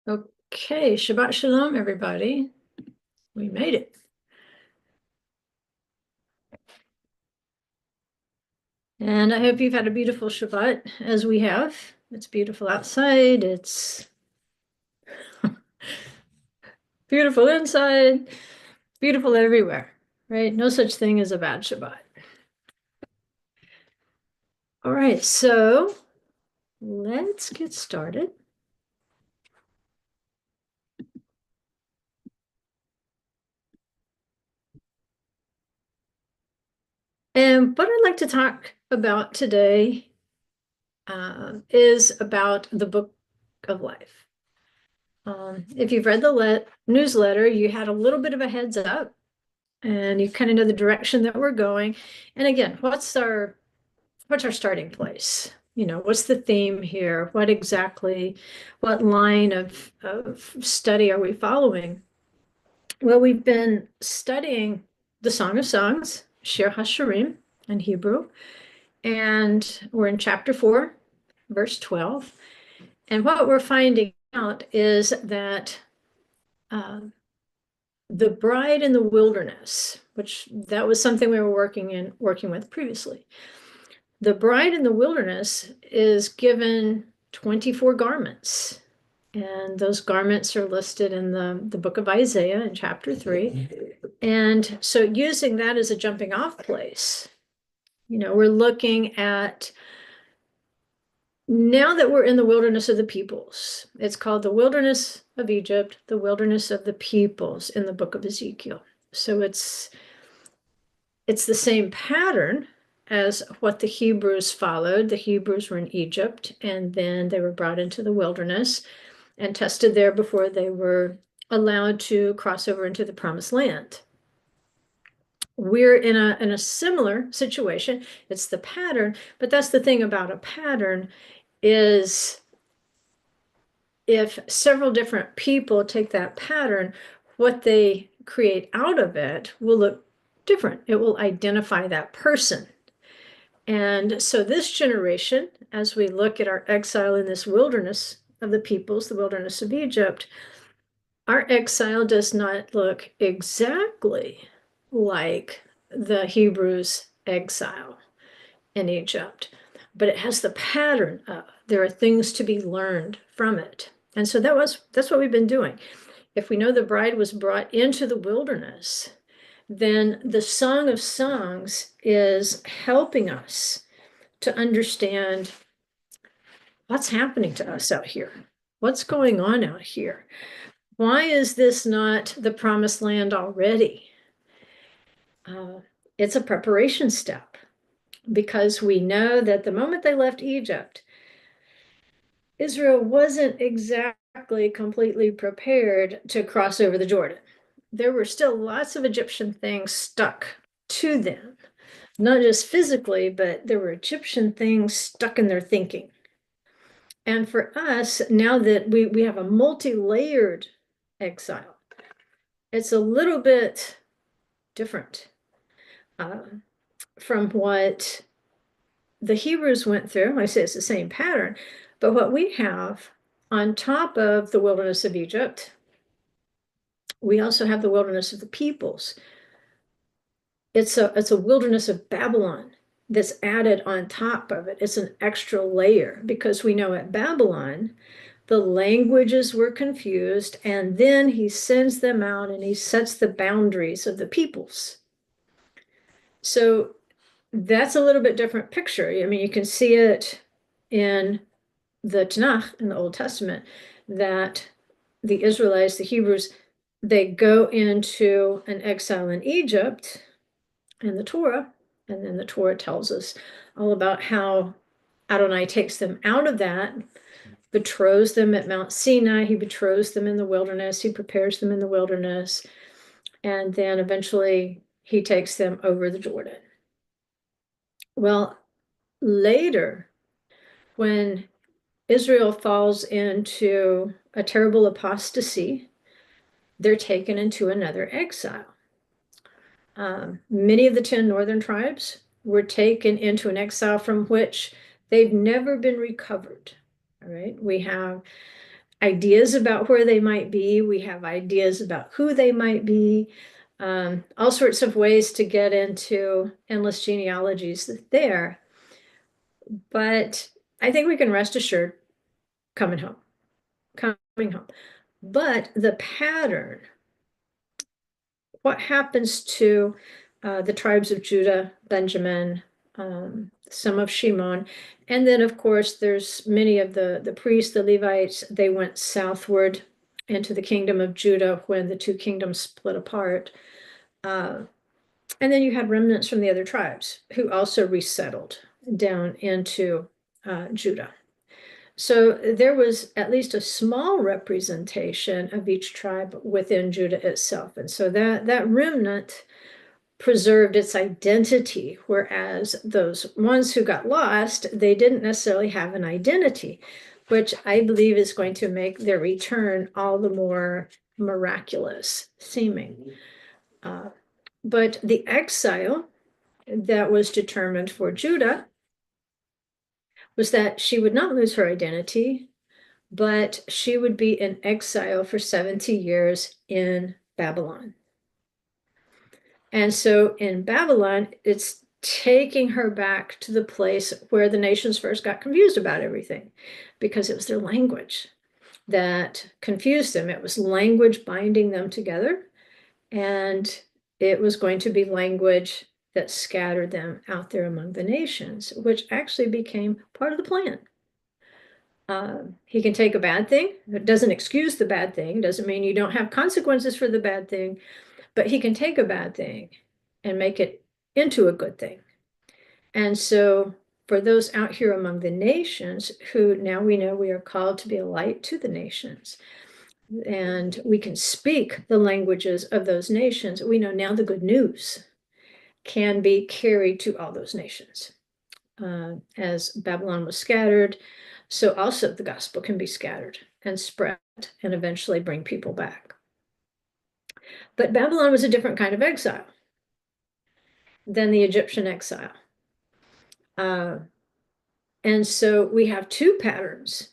Okay, Shabbat Shalom, everybody. We made it. And I hope you've had a beautiful Shabbat as we have. It's beautiful outside. It's beautiful inside, beautiful everywhere, right? No such thing as a bad Shabbat. All right, so let's get started. And what I'd like to talk about today is about the book of life. If you've read the newsletter, you had a little bit of a heads up and you kind of know the direction that we're going. And again, what's our starting place? You know, what's the theme here? What line of study are we following? Well, we've been studying the Song of Songs, Shir HaShirim in Hebrew, and we're in chapter 4, verse 12. And what we're finding out is that the bride in the wilderness, which that was something we were working with previously. The bride in the wilderness is given 24 garments, and those garments are listed in the book of Isaiah in chapter 3. And so using that as a jumping off place, we're looking at now that we're in the wilderness of the peoples. It's called the wilderness of Egypt, the wilderness of the peoples in the book of Ezekiel. So it's the same pattern as what the Hebrews followed. The Hebrews were in Egypt, and then they were brought into the wilderness and tested there before they were allowed to cross over into the promised land. We're in a similar situation. It's the pattern, but that's the thing about a pattern is if several different people take that pattern, what they create out of it will look different. It will identify that person. And so this generation, as we look at our exile in this wilderness of the peoples, the wilderness of Egypt, our exile does not look exactly like the Hebrews' exile in Egypt, but it has the pattern of there are things to be learned from it. And so that's what we've been doing. If we know the bride was brought into the wilderness, then the Song of Songs is helping us to understand what's happening to us out here. What's going on out here? Why is this not the promised land already? It's a preparation step because we know that the moment they left Egypt, Israel wasn't exactly completely prepared to cross over the Jordan. There were still lots of Egyptian things stuck to them, not just physically, but there were Egyptian things stuck in their thinking. And for us, now that we have a multi-layered exile, it's a little bit different from what the Hebrews went through. I say it's the same pattern, but what we have on top of the wilderness of Egypt, we also have the wilderness of the peoples. It's a wilderness of Babylon that's added on top of it. It's an extra layer because we know at Babylon, the languages were confused, and then he sends them out and he sets the boundaries of the peoples. So that's a little bit different picture. I mean, you can see it in the Tanakh, in the Old Testament, that the Israelites, the Hebrews, they go into an exile in Egypt in the Torah, and then the Torah tells us all about how Adonai takes them out of that, betroths them at Mount Sinai, he betroths them in the wilderness, he prepares them in the wilderness, and then eventually he takes them over the Jordan. Well, later, when Israel falls into a terrible apostasy, they're taken into another exile. Many of the 10 northern tribes were taken into an exile from which they've never been recovered. All right, we have ideas about where they might be. We have ideas about who they might be. All sorts of ways to get into endless genealogies there. But I think we can rest assured coming home, coming home. But the pattern, what happens to the tribes of Judah, Benjamin, some of Shimon, and then of course there's many of the priests, the Levites, they went southward into the kingdom of Judah when the two kingdoms split apart. And then you had remnants from the other tribes who also resettled down into Judah. So there was at least a small representation of each tribe within Judah itself. And so that remnant preserved its identity, whereas those ones who got lost, they didn't necessarily have an identity, which I believe is going to make their return all the more miraculous seeming. But the exile that was determined for Judah was that she would not lose her identity, but she would be in exile for 70 years in Babylon. And so in Babylon, it's taking her back to the place where the nations first got confused about everything, because it was their language that confused them. It was language binding them together, and it was going to be language that scattered them out there among the nations, which actually became part of the plan. He can take a bad thing. It doesn't excuse the bad thing, doesn't mean you don't have consequences for the bad thing, but he can take a bad thing and make it into a good thing. And so for those out here among the nations who now we know we are called to be a light to the nations, and we can speak the languages of those nations, we know now the good news can be carried to all those nations. As Babylon was scattered, so also the gospel can be scattered and spread and eventually bring people back. But Babylon was a different kind of exile than the Egyptian exile. And so we have two patterns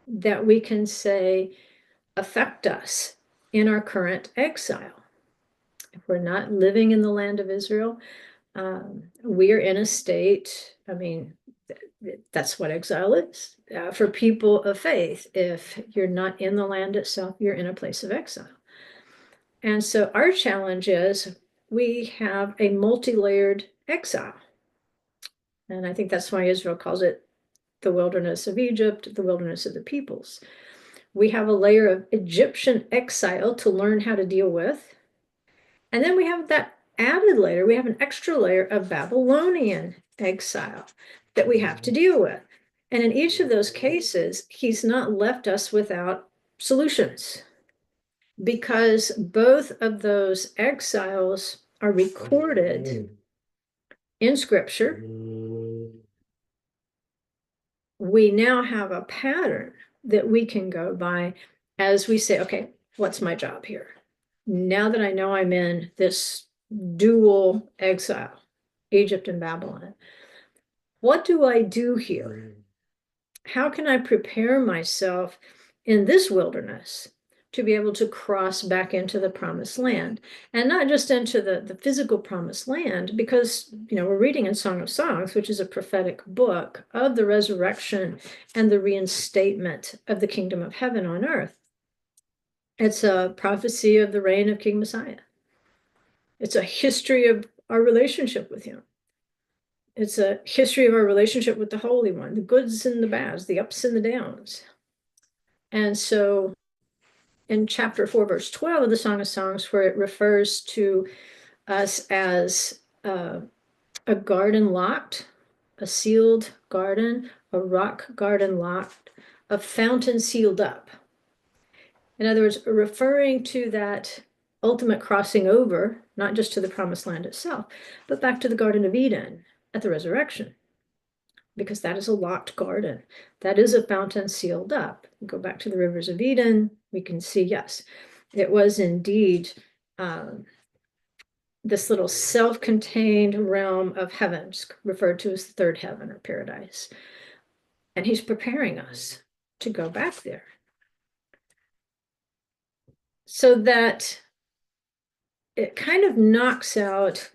that we can say affect us in our current exile. If we're not living in the land of Israel, we are in a state, I mean, that's what exile is. For people of faith, if you're not in the land itself, you're in a place of exile. And so our challenge is we have a multi-layered exile. And I think that's why Israel calls it the wilderness of Egypt, the wilderness of the peoples. We have a layer of Egyptian exile to learn how to deal with. And then we have that added layer, we have an extra layer of Babylonian exile that we have to deal with. And in each of those cases, he's not left us without solutions, because both of those exiles are recorded in scripture. We now have a pattern that we can go by as we say, okay, what's my job here? Now that I know I'm in this dual exile, Egypt and Babylon, what do I do here? How can I prepare myself in this wilderness to be able to cross back into the promised land? And not just into the physical promised land, because, we're reading in Song of Songs, which is a prophetic book of the resurrection and the reinstatement of the kingdom of heaven on earth. It's a prophecy of the reign of King Messiah. It's a history of our relationship with him. It's a history of our relationship with the Holy One, the goods and the bads, the ups and the downs. And so in chapter 4, verse 12 of the Song of Songs, where it refers to us as a garden locked, a sealed garden, a rock garden locked, a fountain sealed up. In other words, referring to that ultimate crossing over, not just to the promised land itself, but back to the Garden of Eden at the resurrection, because that is a locked garden. That is a fountain sealed up. We go back to the rivers of Eden, we can see, yes, it was indeed this little self-contained realm of heaven, referred to as the third heaven or paradise. And he's preparing us to go back there. So that it kind of knocks out,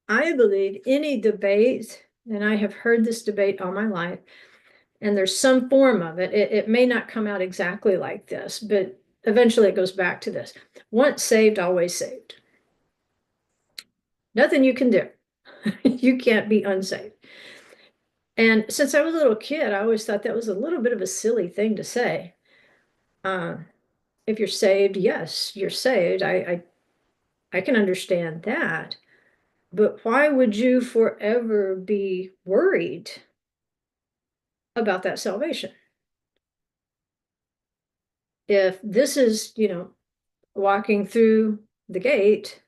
I believe, any debate, and I have heard this debate all my life, and there's some form of it. It may not come out exactly like this, but eventually it goes back to this. Once saved, always saved. Nothing you can do. You can't be unsaved. And since I was a little kid, I always thought that was a little bit of a silly thing to say. Uh, if you're saved, yes, you're saved. I can understand that. But why would you forever be worried about that salvation? If this is, walking through the gate,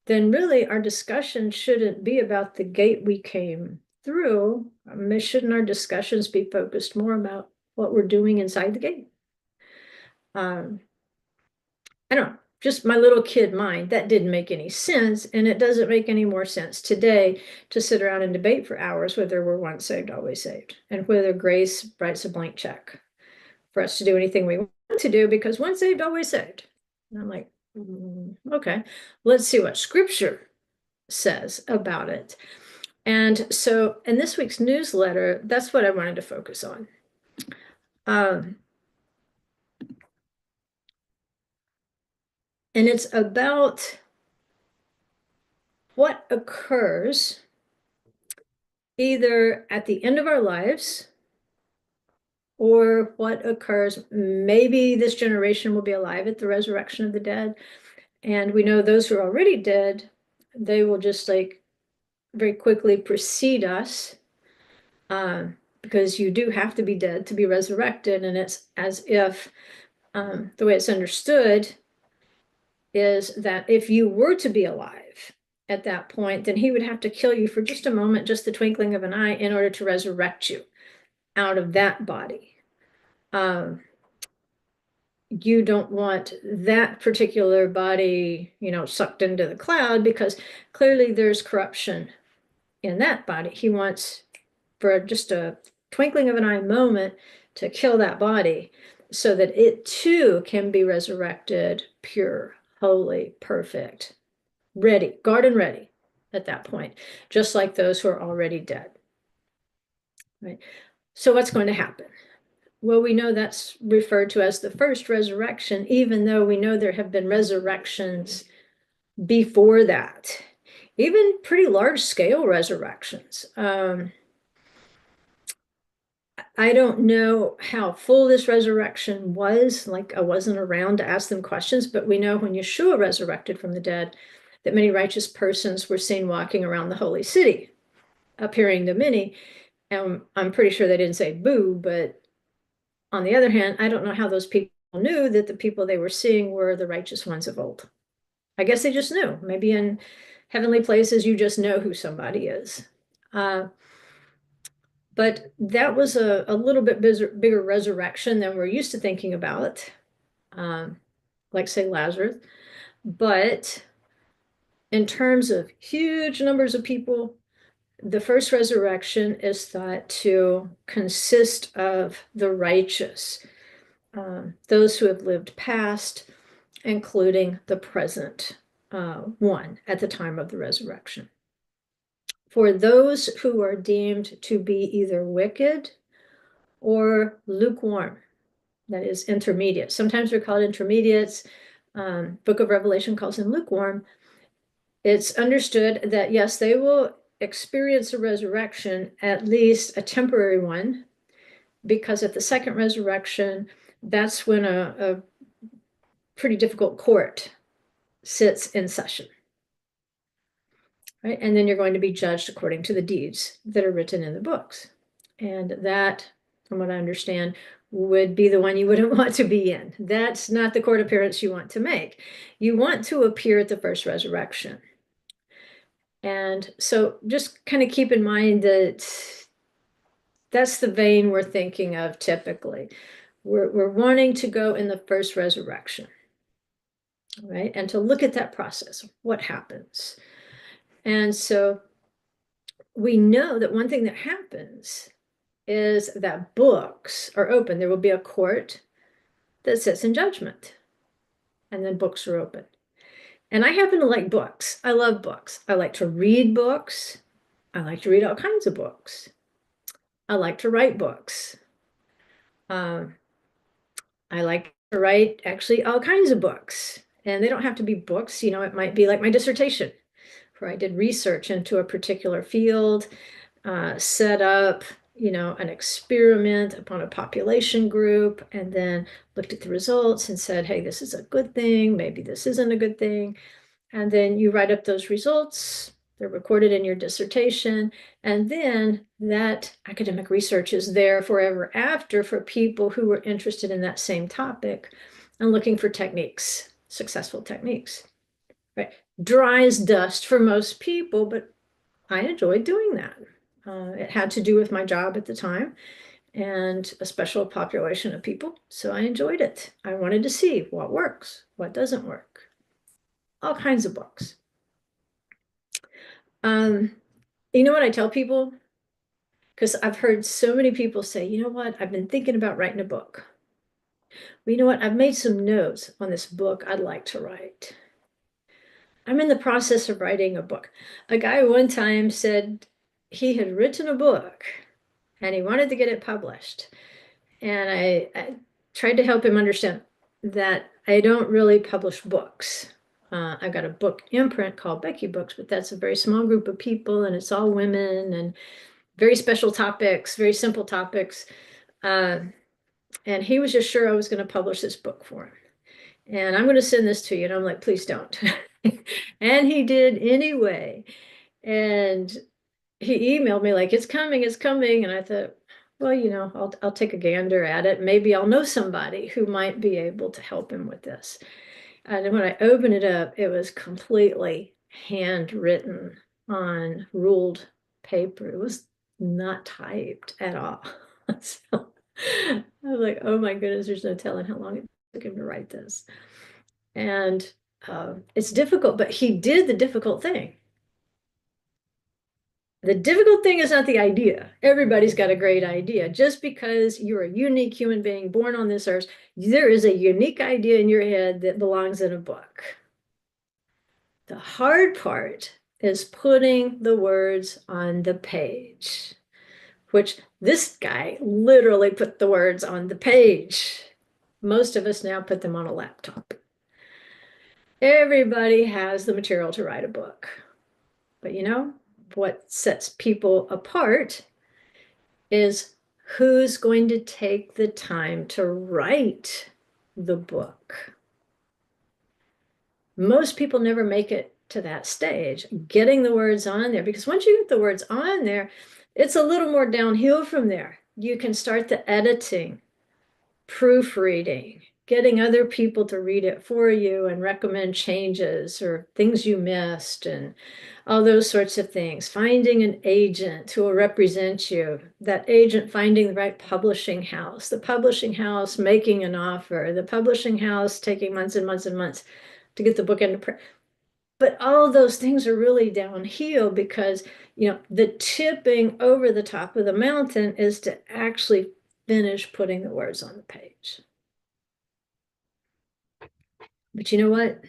then really our discussion shouldn't be about the gate we came through. Shouldn't our discussions be focused more about what we're doing inside the gate? Um, I don't know, just my little kid mind, that didn't make any sense. And it doesn't make any more sense today to sit around and debate for hours whether we're once saved, always saved, and whether grace writes a blank check for us to do anything we want to do, because once saved, always saved. And I'm like, okay, let's see what scripture says about it. And so in this week's newsletter, that's what I wanted to focus on. And it's about what occurs either at the end of our lives or what occurs, maybe this generation will be alive at the resurrection of the dead. And we know those who are already dead, they will just like very quickly precede us, because you do have to be dead to be resurrected. And it's as if the way it's understood is that if you were to be alive at that point, then he would have to kill you for just a moment, just the twinkling of an eye, in order to resurrect you out of that body. You don't want that particular body, sucked into the cloud, because clearly there's corruption in that body. He wants, for just a twinkling of an eye moment, to kill that body so that it too can be resurrected, pure, holy, perfect, ready, garden ready at that point, just like those who are already dead. Right? So what's going to happen? Well, we know that's referred to as the first resurrection, even though we know there have been resurrections before that, even pretty large scale resurrections. I don't know how full this resurrection was. Like, I wasn't around to ask them questions, but we know when Yeshua resurrected from the dead, that many righteous persons were seen walking around the holy city, appearing to many. And I'm pretty sure they didn't say boo, but on the other hand, I don't know how those people knew that the people they were seeing were the righteous ones of old. I guess they just knew. Maybe in heavenly places, you just know who somebody is. But that was a little bit bigger resurrection than we're used to thinking about, like, say, Lazarus. But in terms of huge numbers of people, the first resurrection is thought to consist of the righteous, those who have lived past, including the present one at the time of the resurrection. For those who are deemed to be either wicked or lukewarm, that is intermediate. Sometimes they're called intermediates. Book of Revelation calls them lukewarm. It's understood that, yes, they will experience a resurrection, at least a temporary one, because at the second resurrection, that's when a pretty difficult court sits in session. Right? And then you're going to be judged according to the deeds that are written in the books. And that, from what I understand, would be the one you wouldn't want to be in. That's not the court appearance you want to make. You want to appear at the first resurrection. And so just kind of keep in mind that that's the vein we're thinking of typically. We're wanting to go in the first resurrection, right? And to look at that process, what happens. And so we know that one thing that happens is that books are open. There will be a court that sits in judgment. and then books are open. And I happen to like books. I love books. I like to read books. I like to read all kinds of books. I like to write books. Um, I like to write actually all kinds of books. And they don't have to be books, it might be like my dissertation, where I did research into a particular field, set up, an experiment upon a population group, and then looked at the results and said, hey, this is a good thing, maybe this isn't a good thing. And then you write up those results, they're recorded in your dissertation, and then that academic research is there forever after for people who were interested in that same topic and looking for techniques, successful techniques, right? Dry as dust for most people, but I enjoyed doing that. It had to do with my job at the time and a special population of people. So I enjoyed it. I wanted to see what works, what doesn't work, all kinds of books. Um, you know what I tell people? Because I've heard so many people say, you know what, I've been thinking about writing a book. Well, you know what, I've made some notes on this book I'd like to write. I'm in the process of writing a book. A guy one time said he had written a book and he wanted to get it published. And I tried to help him understand that I don't really publish books. I've got a book imprint called Becky Books, but that's a very small group of people and it's all women and very special topics, very simple topics. Uh, and he was just sure I was going to publish this book for him. And I'm going to send this to you. And I'm like, please don't. And he did anyway. And he emailed me like, it's coming, it's coming. And I thought, well, I'll take a gander at it. Maybe I'll know somebody who might be able to help him with this. And when I opened it up, it was completely handwritten on ruled paper. It was not typed at all. So I was like, oh my goodness, there's no telling how long it took him to write this. And it's difficult, but he did the difficult thing. The difficult thing is not the idea. Everybody's got a great idea. Just because you're a unique human being born on this earth, there is a unique idea in your head that belongs in a book. The hard part is putting the words on the page, which this guy literally put the words on the page. Most of us now put them on a laptop. Everybody has the material to write a book. But what sets people apart is who's going to take the time to write the book. Most people never make it to that stage, getting the words on there, because once you get the words on there, it's a little more downhill from there. You can start the editing, proofreading, getting other people to read it for you and recommend changes or things you missed and all those sorts of things. Finding an agent who will represent you, that agent finding the right publishing house, the publishing house making an offer, the publishing house taking months and months and months to get the book into print. But all those things are really downhill because, the tipping over the top of the mountain is to actually finish putting the words on the page. But you know what?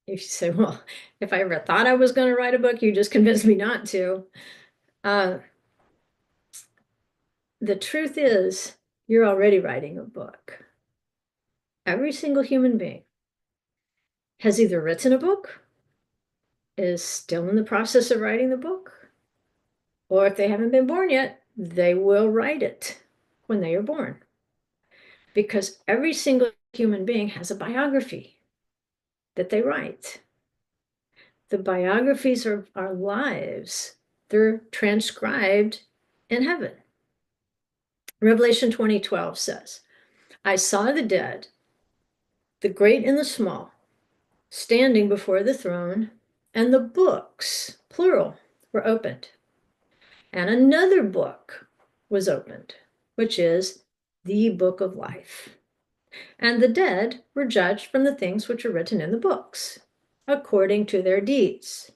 If you say, well, if I ever thought I was going to write a book, you just convinced me not to. The truth is, you're already writing a book. Every single human being has either written a book, is still in the process of writing the book, or if they haven't been born yet, they will write it when they are born. Because every single human being has a biography that they write. The biographies of our lives, they're transcribed in heaven. Revelation 20:12 says, I saw the dead, the great and the small, standing before the throne, and the books, plural, were opened. And another book was opened, which is the book of life. And the dead were judged from the things which are written in the books, according to their deeds.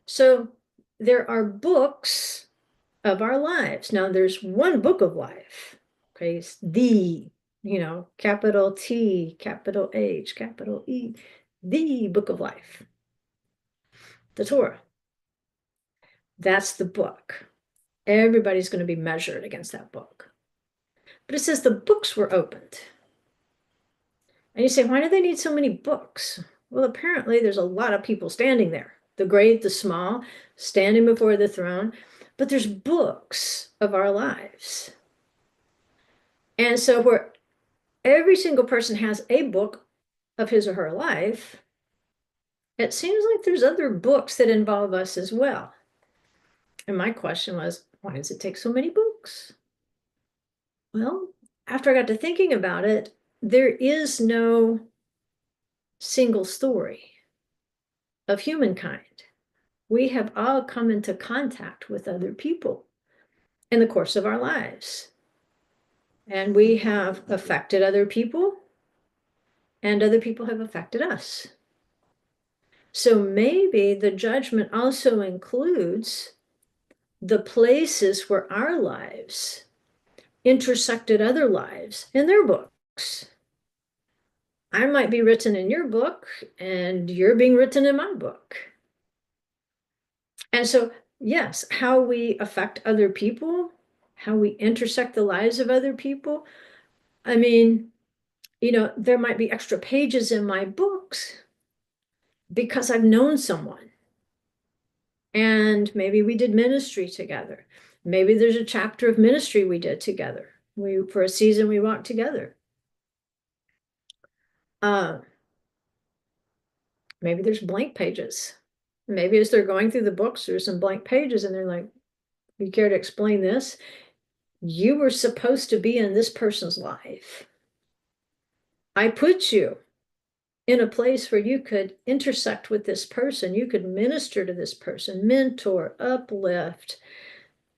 So there are books of our lives. Now there's one book of life, okay? It's the, capital T, capital H, capital E, the book of life, the Torah. That's the book. Everybody's going to be measured against that book. But it says the books were opened. And you say, why do they need so many books? Well, apparently there's a lot of people standing there, the great, the small, standing before the throne. But there's books of our lives. And so where every single person has a book of his or her life, it seems like there's other books that involve us as well. And my question was, why does it take so many books? Well, after I got to thinking about it, there is no single story of humankind. We have all come into contact with other people in the course of our lives. And we have affected other people, and other people have affected us. So maybe the judgment also includes the places where our lives intersected other lives in their books. I might be written in your book, and you're being written in my book. And so, yes, how we affect other people, how we intersect the lives of other people. I mean, there might be extra pages in my books because I've known someone. And maybe we did ministry together. Maybe there's a chapter of ministry we did together. For a season, we walked together. Maybe there's blank pages. Maybe as they're going through the books, there's some blank pages and they're like, you care to explain this? You were supposed to be in this person's life. I put you in a place where you could intersect with this person. You could minister to this person, mentor, uplift,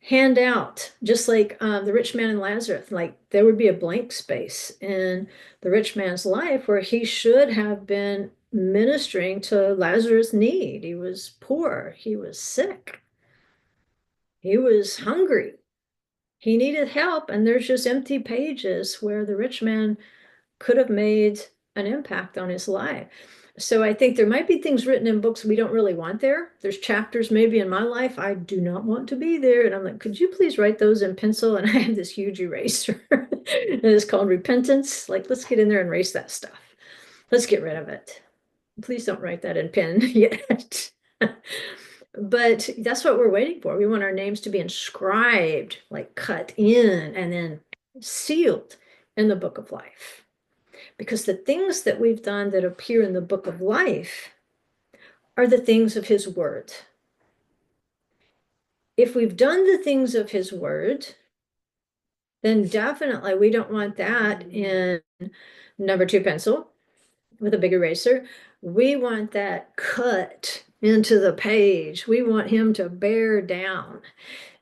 hand out, just like the rich man and Lazarus. Like there would be a blank space in the rich man's life where he should have been ministering to Lazarus' need. He was poor, he was sick, he was hungry, he needed help, and there's just empty pages where the rich man could have made an impact on his life. So I think there might be things written in books we don't really want there. There's chapters maybe in my life I do not want to be there. And I'm like, could you please write those in pencil? And I have this huge eraser. And it's called repentance. Like, let's get in there and erase that stuff. Let's get rid of it. Please don't write that in pen yet. But that's what we're waiting for. We want our names to be inscribed, like cut in and then sealed in the book of life. Because the things that we've done that appear in the book of life are the things of his word. If we've done the things of his word, then definitely we don't want that in number 2 pencil with a big eraser. We want that cut into the page. We want him to bear down.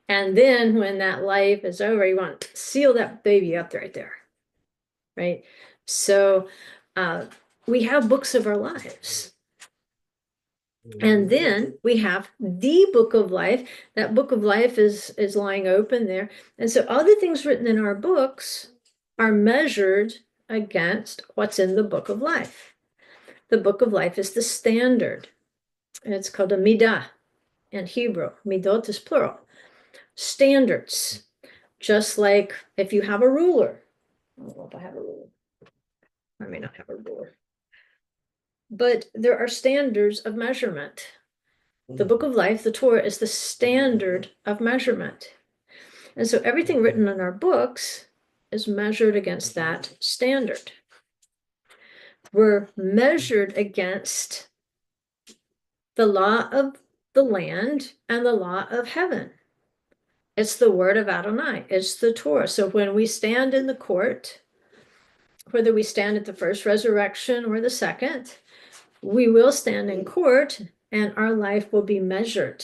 And then when that life is over, you want to seal that baby up right there. Right? So we have books of our lives. And then we have the book of life. That book of life is lying open there. And so all the things written in our books are measured against what's in the book of life. The book of life is the standard. And it's called a midah in Hebrew. Midot is plural. Standards. Just like if you have a ruler. I don't know if I have a ruler. I may not have a ruler. But there are standards of measurement. The book of life, the Torah, is the standard of measurement. And so everything written in our books is measured against that standard. We're measured against the law of the land and the law of heaven. It's the word of Adonai. It's the Torah. So when we stand in the court, whether we stand at the first resurrection or the second, we will stand in court and our life will be measured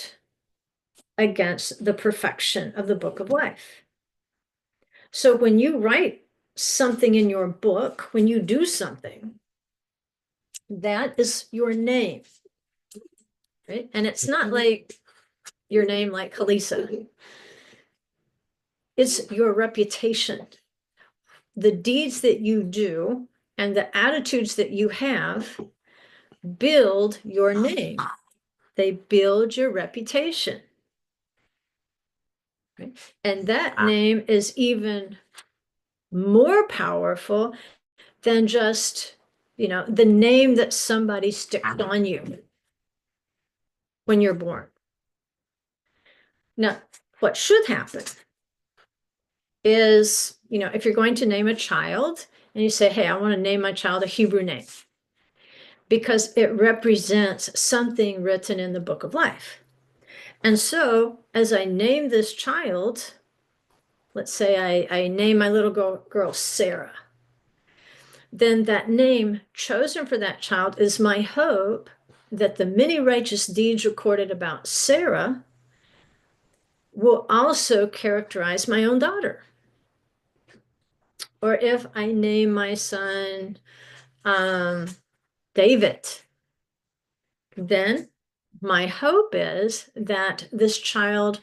against the perfection of the book of life. So when you write something in your book, when you do something, that is your name, right? And it's not like your name like Halisa. It's your reputation. the deeds that you do and the attitudes that you have build your name. They build your reputation. Right? And that name is even more powerful than just, the name that somebody sticked on you when you're born. Now, what should happen is, if you're going to name a child and you say, hey, I want to name my child a Hebrew name because it represents something written in the book of life. And so as I name this child, let's say I name my little girl Sarah, then that name chosen for that child is my hope that the many righteous deeds recorded about Sarah will also characterize my own daughter. Or if I name my son David, then my hope is that this child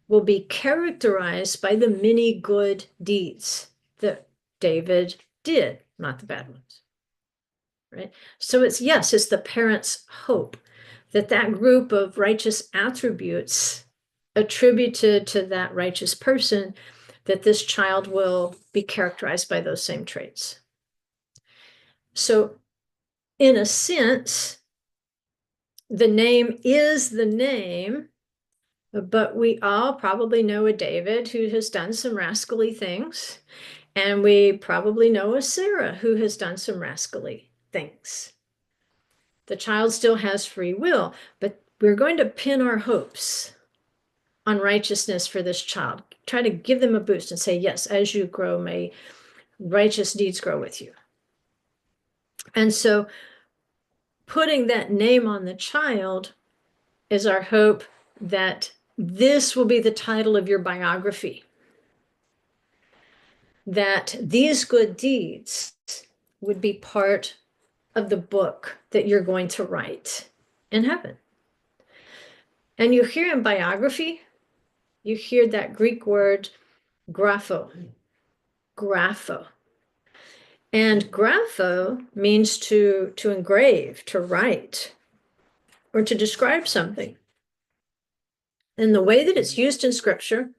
will be characterized by the many good deeds that David did, not the bad ones. Right? So it's the parents' hope that that group of righteous attributes attributed to that righteous person, that this child will be characterized by those same traits. So in a sense, the name is the name, but we all probably know a David who has done some rascally things, and we probably know a Sarah who has done some rascally things. The child still has free will, but we're going to pin our hopes on righteousness for this child. Try to give them a boost and say, yes, as you grow, may righteous deeds grow with you. And so putting that name on the child is our hope that this will be the title of your biography, that these good deeds would be part of the book that you're going to write in heaven. And you hear in biography, you hear that Greek word grapho. And grapho means to engrave, to write, or to describe something. And the way that it's used in scripture,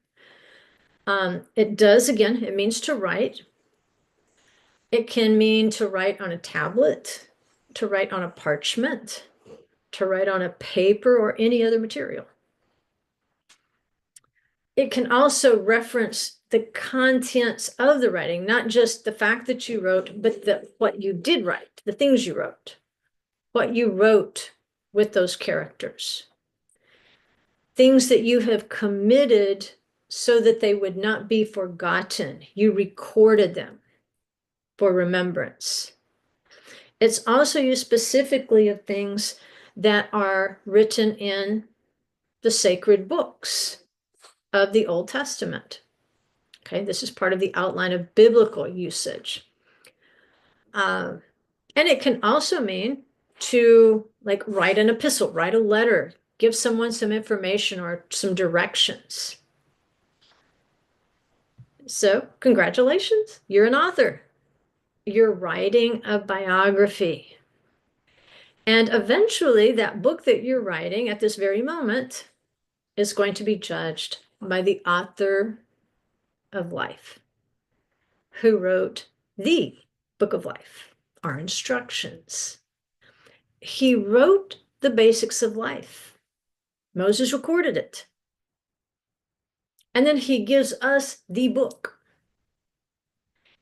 it means to write. It can mean to write on a tablet, to write on a parchment, to write on a paper or any other material. It can also reference the contents of the writing, not just the fact that you wrote, but what you did write, the things you wrote, what you wrote with those characters, things that you have committed so that they would not be forgotten. You recorded them for remembrance. It's also used specifically of things that are written in the sacred books of the Old Testament. Okay, this is part of the outline of biblical usage. And it can also mean to write an epistle, write a letter, give someone some information or some directions. So congratulations, you're an author. You're writing a biography. And eventually that book that you're writing at this very moment is going to be judged by the author of life, who wrote the book of life, our instructions. He wrote the basics of life. Moses recorded it. And then he gives us the book.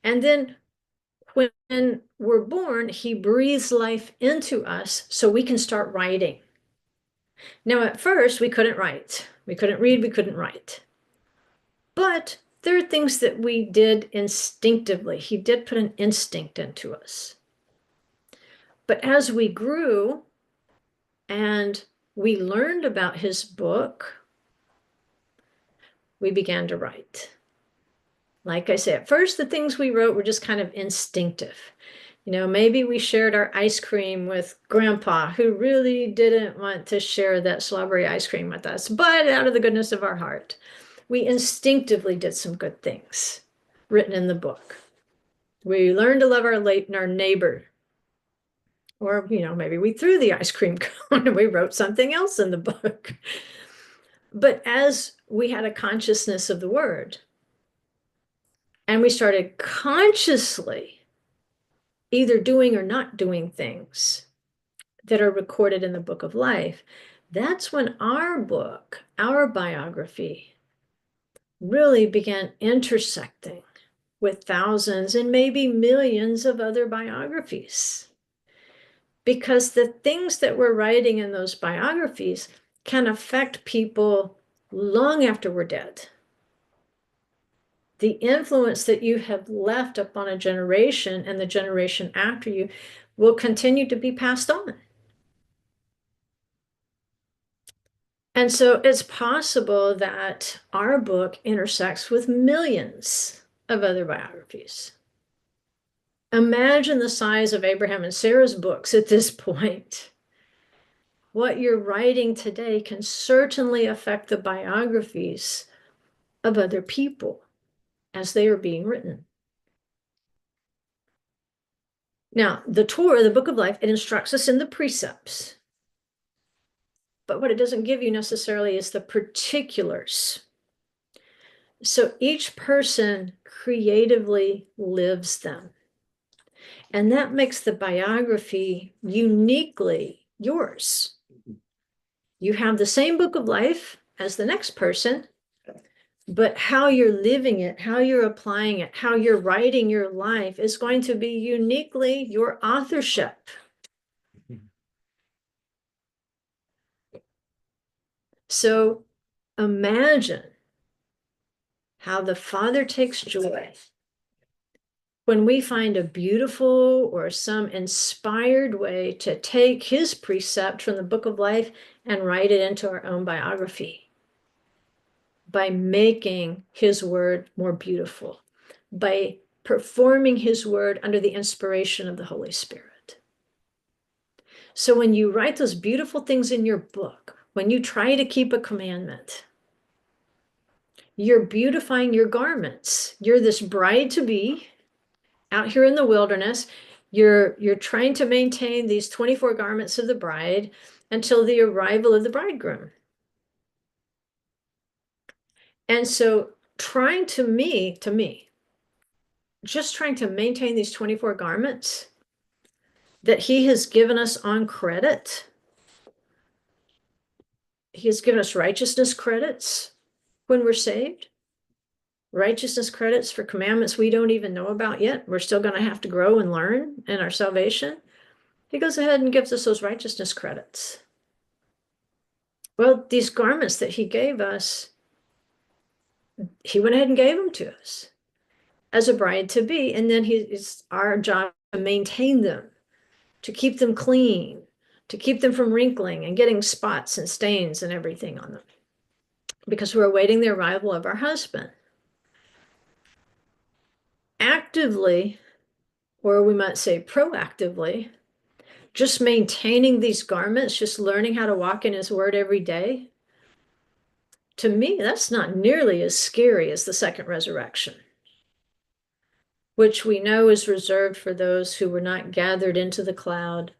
And then when we're born, he breathes life into us so we can start writing. Now, at first, we couldn't write. We couldn't read, we couldn't write. But there are things that we did instinctively. He did put an instinct into us. But as we grew and we learned about his book, we began to write. Like I said, at first, the things we wrote were just kind of instinctive. Maybe we shared our ice cream with Grandpa, who really didn't want to share that strawberry ice cream with us, but out of the goodness of our heart, we instinctively did some good things written in the book. We learn to love our neighbor. Or, maybe we threw the ice cream cone and we wrote something else in the book. But as we had a consciousness of the word, and we started consciously either doing or not doing things that are recorded in the book of life, that's when our book, our biography, really began intersecting with thousands and maybe millions of other biographies. Because the things that we're writing in those biographies can affect people long after we're dead. The influence that you have left upon a generation and the generation after you will continue to be passed on. And so it's possible that our book intersects with millions of other biographies. Imagine the size of Abraham and Sarah's books at this point. What you're writing today can certainly affect the biographies of other people as they are being written. Now, the Torah, the book of life, it instructs us in the precepts. But what it doesn't give you necessarily is the particulars. So each person creatively lives them. And that makes the biography uniquely yours. You have the same book of life as the next person, but how you're living it, how you're applying it, how you're writing your life is going to be uniquely your authorship. So imagine how the Father takes joy when we find a beautiful or some inspired way to take his precept from the book of life and write it into our own biography by making his word more beautiful, by performing his word under the inspiration of the Holy Spirit. So when you write those beautiful things in your book, when you try to keep a commandment, you're beautifying your garments. You're this bride to be out here in the wilderness. You're trying to maintain these 24 garments of the bride until the arrival of the bridegroom. And so to me, just trying to maintain these 24 garments that he has given us on credit. He has given us righteousness credits when we're saved. Righteousness credits for commandments we don't even know about yet. We're still going to have to grow and learn in our salvation. He goes ahead and gives us those righteousness credits. Well, these garments that he gave us, he went ahead and gave them to us as a bride to be. And then it's our job to maintain them, to keep them clean, to keep them from wrinkling and getting spots and stains and everything on them, because we're awaiting the arrival of our husband. Actively, or we might say proactively, just maintaining these garments, just learning how to walk in his word every day, to me, that's not nearly as scary as the second resurrection, which we know is reserved for those who were not gathered into the cloud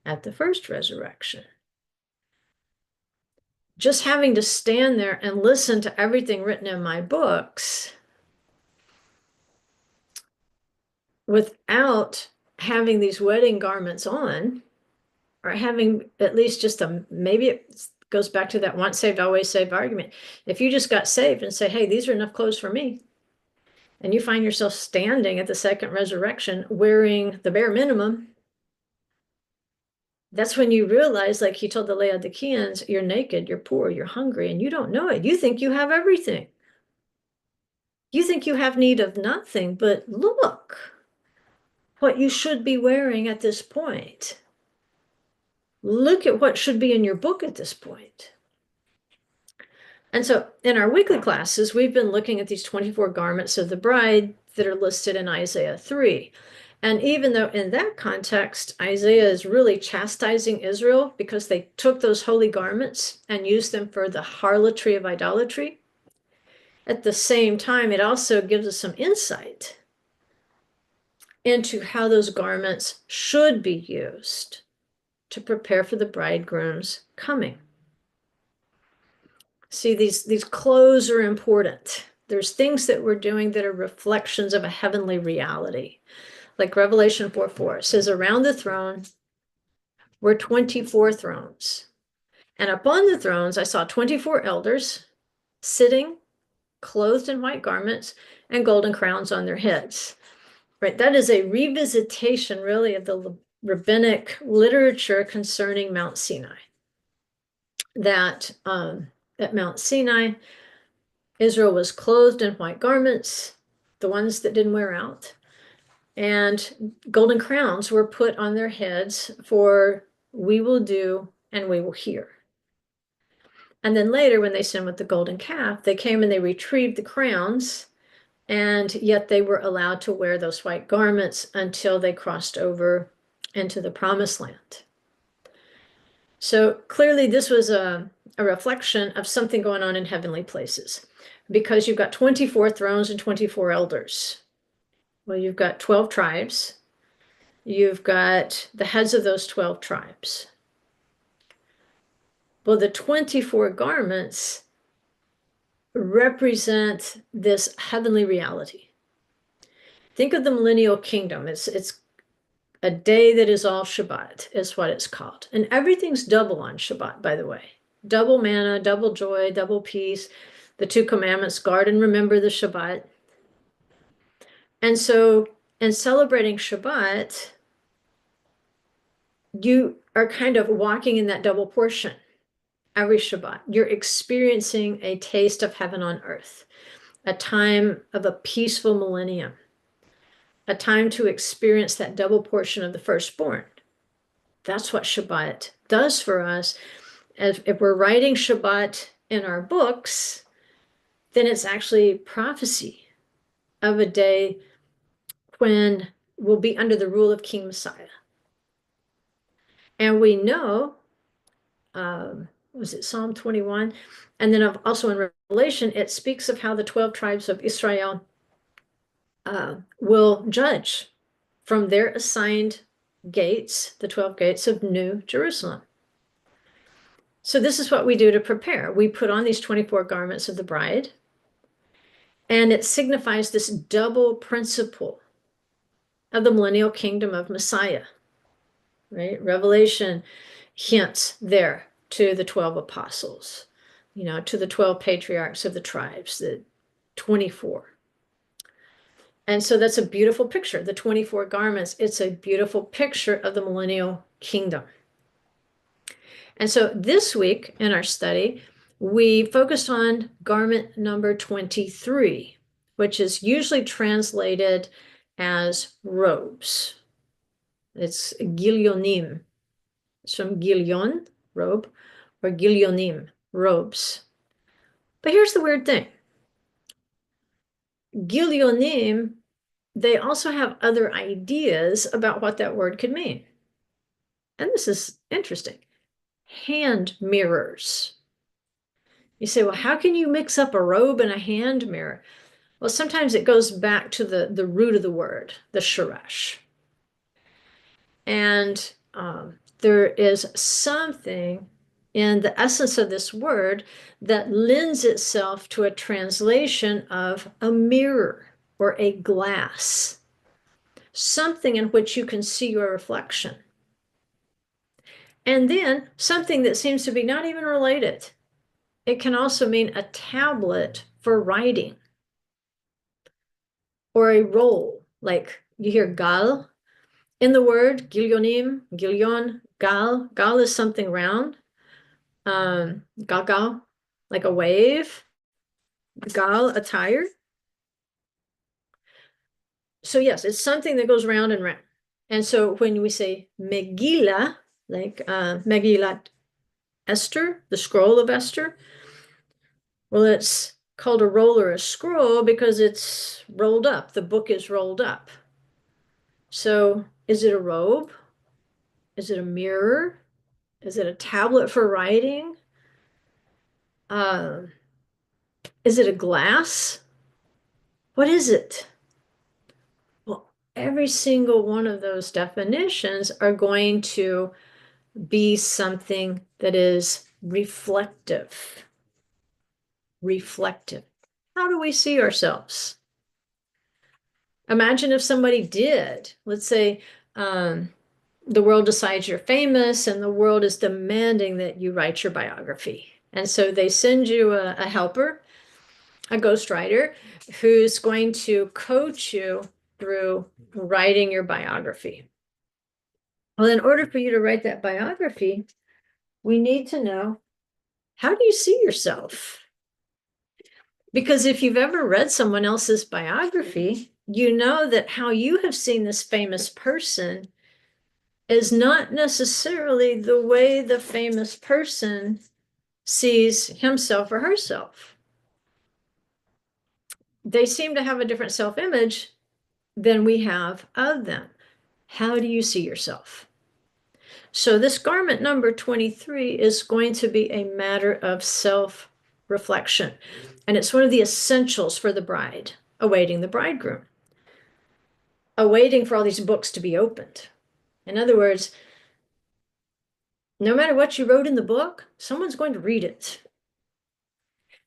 at the first resurrection. Just having to stand there and listen to everything written in my books without having these wedding garments on, or having at least just maybe it goes back to that once saved, always saved argument. If you just got saved and say, hey, these are enough clothes for me, and you find yourself standing at the second resurrection wearing the bare minimum, that's when you realize, like he told the Laodiceans, you're naked, you're poor, you're hungry, and you don't know it. You think you have everything. You think you have need of nothing, but look what you should be wearing at this point. Look at what should be in your book at this point. And so in our weekly classes, we've been looking at these 24 garments of the bride that are listed in Isaiah 3. And even though in that context, Isaiah is really chastising Israel because they took those holy garments and used them for the harlotry of idolatry, at the same time, it also gives us some insight into how those garments should be used to prepare for the bridegroom's coming. See, these clothes are important. There's things that we're doing that are reflections of a heavenly reality. Like Revelation 4:4 it says, around the throne were 24 thrones. And upon the thrones, I saw 24 elders sitting, clothed in white garments, and golden crowns on their heads. Right? That is a revisitation, really, of the rabbinic literature concerning Mount Sinai. That at Mount Sinai, Israel was clothed in white garments, the ones that didn't wear out, and golden crowns were put on their heads for we will do and we will hear. And then later, when they sinned with the golden calf, they came and they retrieved the crowns, and yet they were allowed to wear those white garments until they crossed over into the promised land. So clearly, this was a reflection of something going on in heavenly places, because you've got 24 thrones and 24 elders. Well, you've got 12 tribes. You've got the heads of those 12 tribes. Well, the 24 garments represent this heavenly reality. Think of the millennial kingdom. It's a day that is all Shabbat, is what it's called. And everything's double on Shabbat, by the way. Double manna, double joy, double peace. The two commandments, guard and remember the Shabbat. And so in celebrating Shabbat, you are kind of walking in that double portion every Shabbat. You're experiencing a taste of heaven on earth, a time of a peaceful millennium, a time to experience that double portion of the firstborn. That's what Shabbat does for us. If we're writing Shabbat in our books, then it's actually prophecy of a day when we'll be under the rule of King Messiah. And we know, was it Psalm 21? And then also in Revelation, it speaks of how the 12 tribes of Israel will judge from their assigned gates, the 12 gates of New Jerusalem. So this is what we do to prepare. We put on these 24 garments of the bride, and it signifies this double principle of the millennial kingdom of Messiah, right? Revelation hints there to the 12 apostles, to the 12 patriarchs of the tribes, the 24. And so that's a beautiful picture. The 24 garments, it's a beautiful picture of the millennial kingdom. And so this week in our study, we focused on garment number 23, which is usually translated as robes. It's gilyonim. It's from gilyon, robe, or gilyonim, robes. But here's the weird thing. Gilyonim, they also have other ideas about what that word could mean. And this is interesting. Hand mirrors. You say, well, how can you mix up a robe and a hand mirror? Well, sometimes it goes back to the root of the word, the sheresh. And there is something in the essence of this word that lends itself to a translation of a mirror or a glass, something in which you can see your reflection. And then something that seems to be not even related. It can also mean a tablet for writing or a roll, like you hear gal in the word, gilyonim, gilyon, gal. Gal is something round. Gal, like a wave. Gal, a tire. So yes, it's something that goes round and round. And so when we say Megillah, like Megillat Esther, the scroll of Esther, well, it's called a roll or a scroll because it's rolled up. The book is rolled up. So is it a robe? Is it a mirror? Is it a tablet for writing? Is it a glass? What is it? Well, every single one of those definitions are going to be something that is reflective. Reflective. How do we see ourselves? Imagine if somebody did, let's say, the world decides you're famous and the world is demanding that you write your biography. And so they send you a helper, a ghostwriter, who's going to coach you through writing your biography. Well, in order for you to write that biography, we need to know, how do you see yourself? Because if you've ever read someone else's biography, you know that how you have seen this famous person is not necessarily the way the famous person sees himself or herself. They seem to have a different self-image than we have of them. How do you see yourself? So this garment number 23 is going to be a matter of self-reflection. And it's one of the essentials for the bride, awaiting the bridegroom, awaiting for all these books to be opened. In other words, no matter what you wrote in the book, someone's going to read it.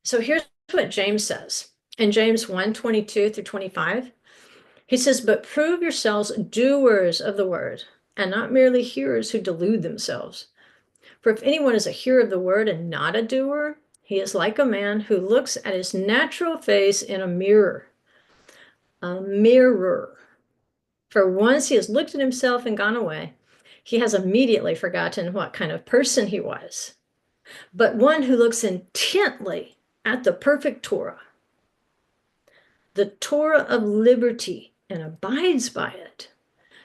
So here's what James says in James 1:22-25. He says, but prove yourselves doers of the word and not merely hearers who delude themselves. For if anyone is a hearer of the word and not a doer, he is like a man who looks at his natural face in a mirror. A mirror. For once he has looked at himself and gone away, he has immediately forgotten what kind of person he was. But one who looks intently at the perfect Torah, the Torah of liberty, and abides by it,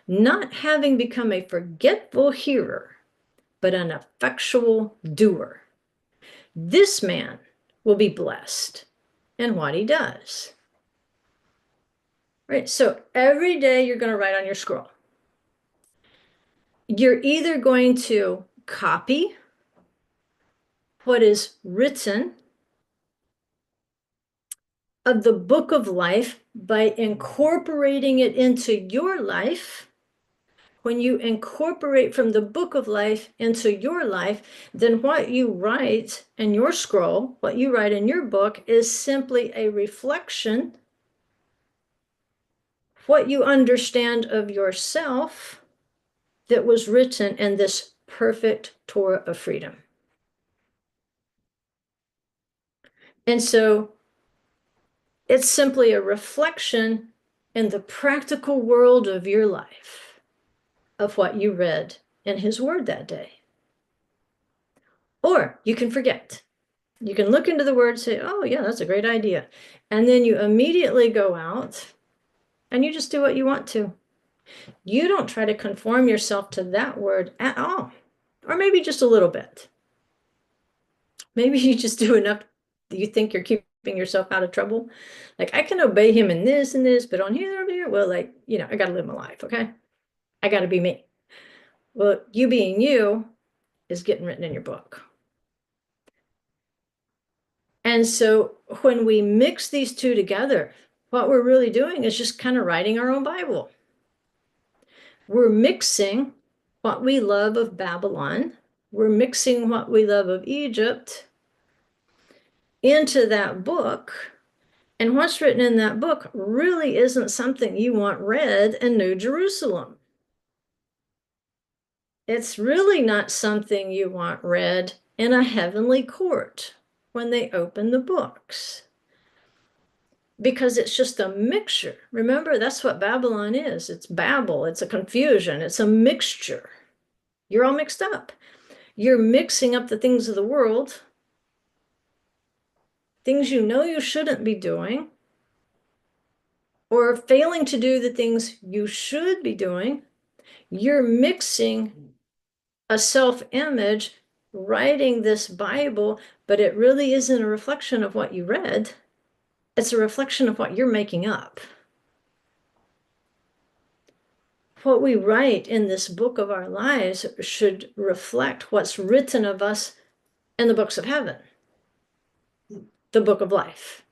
not having become a forgetful hearer, but an effectual doer, this man will be blessed in what he does. Right? So every day you're going to write on your scroll. You're either going to copy what is written of the book of life by incorporating it into your life. When you incorporate from the book of life into your life, then what you write in your scroll, what you write in your book, is simply a reflection, what you understand of yourself that was written in this perfect Torah of freedom. And so it's simply a reflection in the practical world of your life of what you read in his word that day. Or you can forget. You can look into the word and say, oh yeah, that's a great idea. And then you immediately go out and you just do what you want to. You don't try to conform yourself to that word at all. Or maybe just a little bit. Maybe you just do enough that you think you're keeping yourself out of trouble. Like, I can obey him in this and this, but on here, over here, well, like, I got to live my life, okay? I got to be me. Well, you being you is getting written in your book. And so when we mix these two together, what we're really doing is just kind of writing our own Bible. We're mixing what we love of Babylon, we're mixing what we love of Egypt into that book. And what's written in that book really isn't something you want read in New Jerusalem. It's really not something you want read in a heavenly court when they open the books. Because it's just a mixture. Remember, that's what Babylon is. It's Babel, it's a confusion, it's a mixture. You're all mixed up. You're mixing up the things of the world, things you know you shouldn't be doing, or failing to do the things you should be doing. You're mixing a self-image, writing this Bible, but it really isn't a reflection of what you read. It's a reflection of what you're making up. What we write in this book of our lives should reflect what's written of us in the books of heaven, the book of life.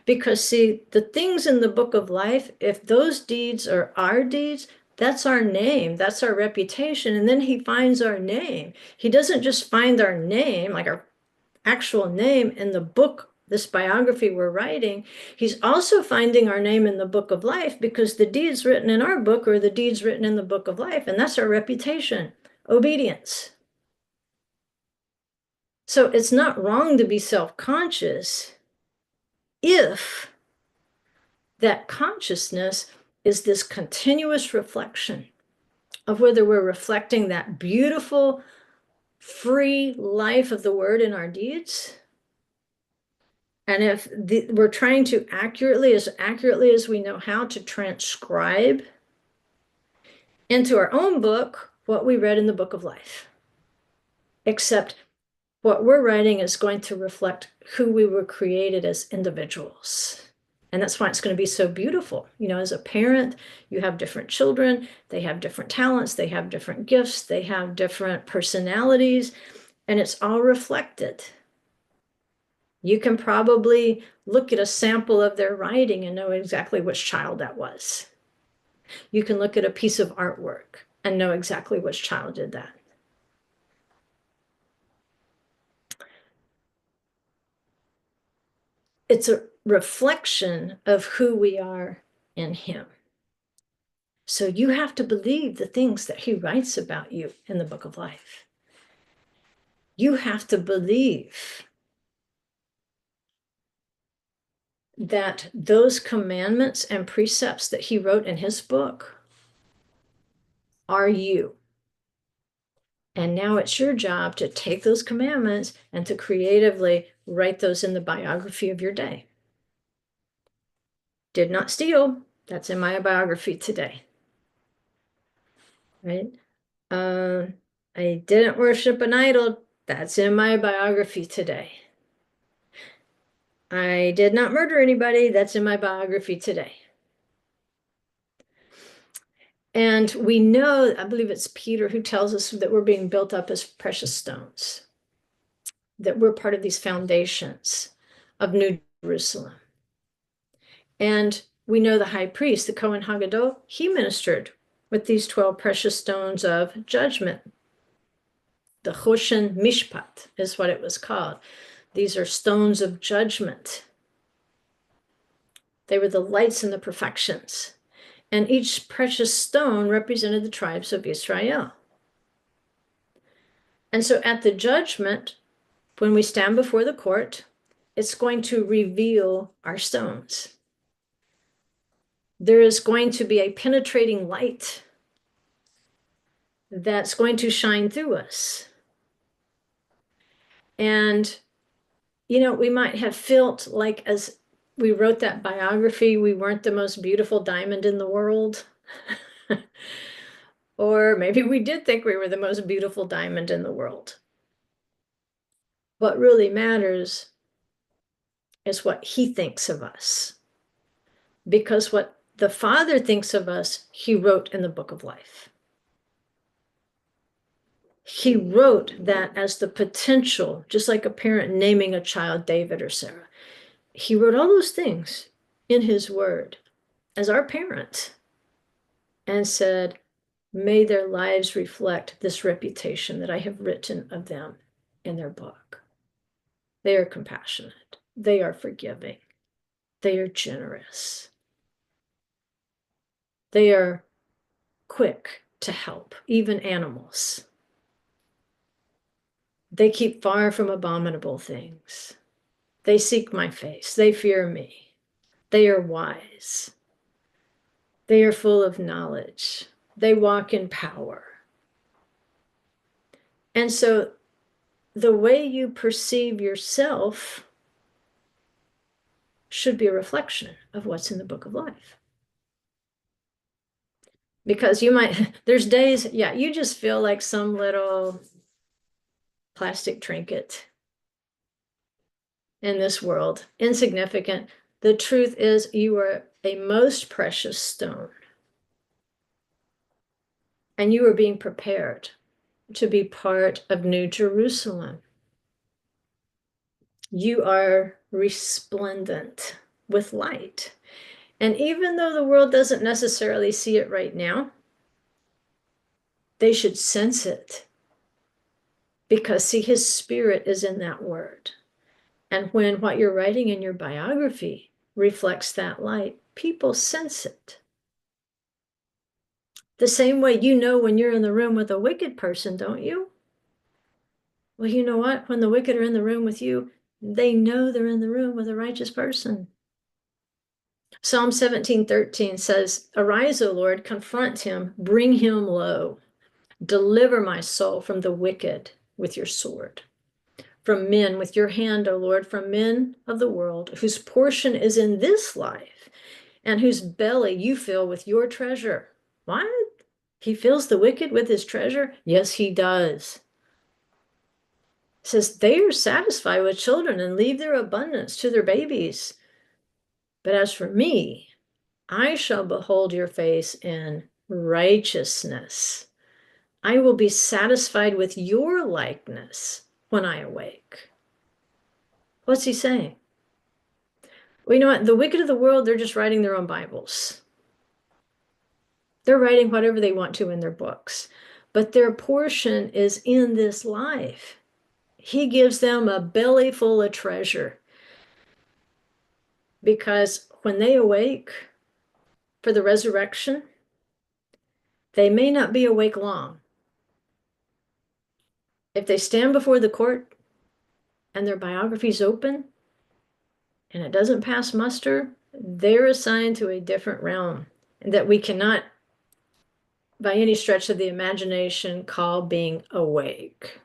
Because see, the things in the book of life, if those deeds are our deeds, that's our name, that's our reputation. And then he finds our name. He doesn't just find our name, like our actual name in the book, this biography we're writing. He's also finding our name in the book of life because the deeds written in our book are the deeds written in the book of life. And that's our reputation, obedience. So it's not wrong to be self-conscious if that consciousness is this continuous reflection of whether we're reflecting that beautiful, free life of the word in our deeds. And if we're trying to accurately as we know how, to transcribe into our own book what we read in the book of life. Except what we're writing is going to reflect who we were created as individuals. And that's why it's going to be so beautiful. You know, as a parent, you have different children, they have different talents, they have different gifts, they have different personalities, and it's all reflected. You can probably look at a sample of their writing and know exactly which child that was. You can look at a piece of artwork and know exactly which child did that. It's a reflection of who we are in him. So you have to believe the things that he writes about you in the book of life. You have to believe that those commandments and precepts that he wrote in his book are you. And now it's your job to take those commandments and to creatively write those in the biography of your day. Did not steal. That's in my biography today. Right? I didn't worship an idol. That's in my biography today. I did not murder anybody. That's in my biography today. And we know, I believe it's Peter who tells us that we're being built up as precious stones, that we're part of these foundations of New Jerusalem. And we know the high priest, the Kohen Haggadah, he ministered with these 12 precious stones of judgment. The Choshen Mishpat is what it was called. These are stones of judgment. They were the lights and the perfections. And each precious stone represented the tribes of Israel. And so at the judgment, when we stand before the court, it's going to reveal our stones. There is going to be a penetrating light that's going to shine through us. And, you know, we might have felt like as we wrote that biography, we weren't the most beautiful diamond in the world. Or maybe we did think we were the most beautiful diamond in the world. What really matters is what he thinks of us. Because what the Father thinks of us, he wrote in the book of life. He wrote that as the potential, just like a parent naming a child David or Sarah. He wrote all those things in his word as our parent and said, may their lives reflect this reputation that I have written of them in their book. They are compassionate. They are forgiving. They are generous. They are quick to help, even animals. They keep far from abominable things. They seek my face. They fear me. They are wise. They are full of knowledge. They walk in power. And so the way you perceive yourself should be a reflection of what's in the book of life. Because you might, there's days, yeah, you just feel like some little plastic trinket in this world, insignificant. The truth is, you are a most precious stone. And you are being prepared to be part of New Jerusalem. You are resplendent. with light. And even though the world doesn't necessarily see it right now, they should sense it. Because, see, his spirit is in that word. And when what you're writing in your biography reflects that light, people sense it. The same way you know when you're in the room with a wicked person, don't you? Well, you know what? When the wicked are in the room with you, they know they're in the room with a righteous person. Psalm 17:13 says, "Arise, O Lord, confront him, bring him low. Deliver my soul from the wicked with your sword. From men with your hand, O Lord, from men of the world, whose portion is in this life, and whose belly you fill with your treasure." What? He fills the wicked with his treasure? Yes, he does. It says they are satisfied with children and leave their abundance to their babies. But as for me, I shall behold your face in righteousness. I will be satisfied with your likeness when I awake. What's he saying? Well, you know what? The wicked of the world, they're just writing their own Bibles. They're writing whatever they want to in their books. But their portion is in this life. He gives them a belly full of treasure. Because when they awake for the resurrection, they may not be awake long. If they stand before the court and their biography's open and it doesn't pass muster, they're assigned to a different realm that we cannot, by any stretch of the imagination, call being awake.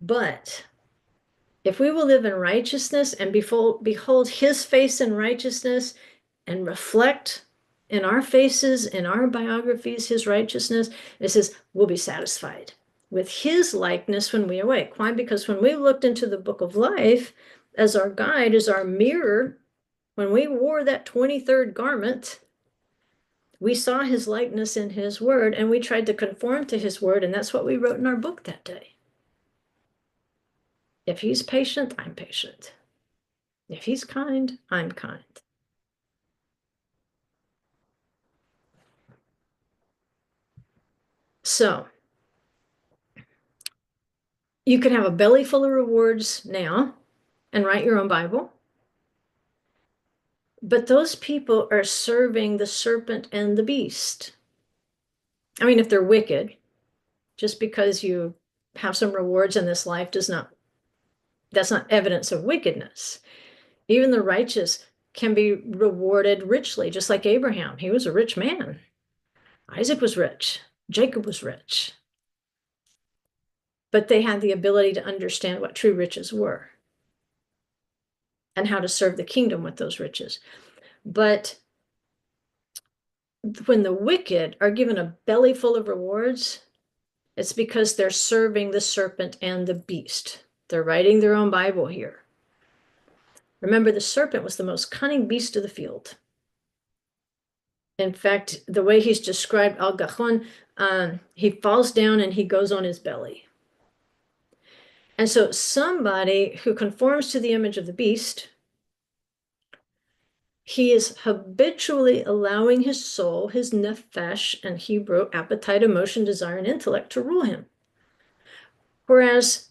But if we will live in righteousness and behold his face in righteousness and reflect in our faces, in our biographies, his righteousness, it says we'll be satisfied with his likeness when we awake. Why? Because when we looked into the book of life as our guide, as our mirror, when we wore that 23rd garment, we saw his likeness in his word and we tried to conform to his word, and that's what we wrote in our book that day. If he's patient, I'm patient. If he's kind, I'm kind. So you can have a belly full of rewards now and write your own Bible. But those people are serving the serpent and the beast. I mean, if they're wicked, just because you have some rewards in this life that's not evidence of wickedness. Even the righteous can be rewarded richly, just like Abraham. He was a rich man. Isaac was rich. Jacob was rich. But they had the ability to understand what true riches were and how to serve the kingdom with those riches. But when the wicked are given a belly full of rewards, it's because they're serving the serpent and the beast. They're writing their own Bible here. Remember, the serpent was the most cunning beast of the field. In fact, the way he's described, Al Gachon, he falls down and he goes on his belly. And so somebody who conforms to the image of the beast, he is habitually allowing his soul, his nephesh, and Hebrew, appetite, emotion, desire, and intellect to rule him. Whereas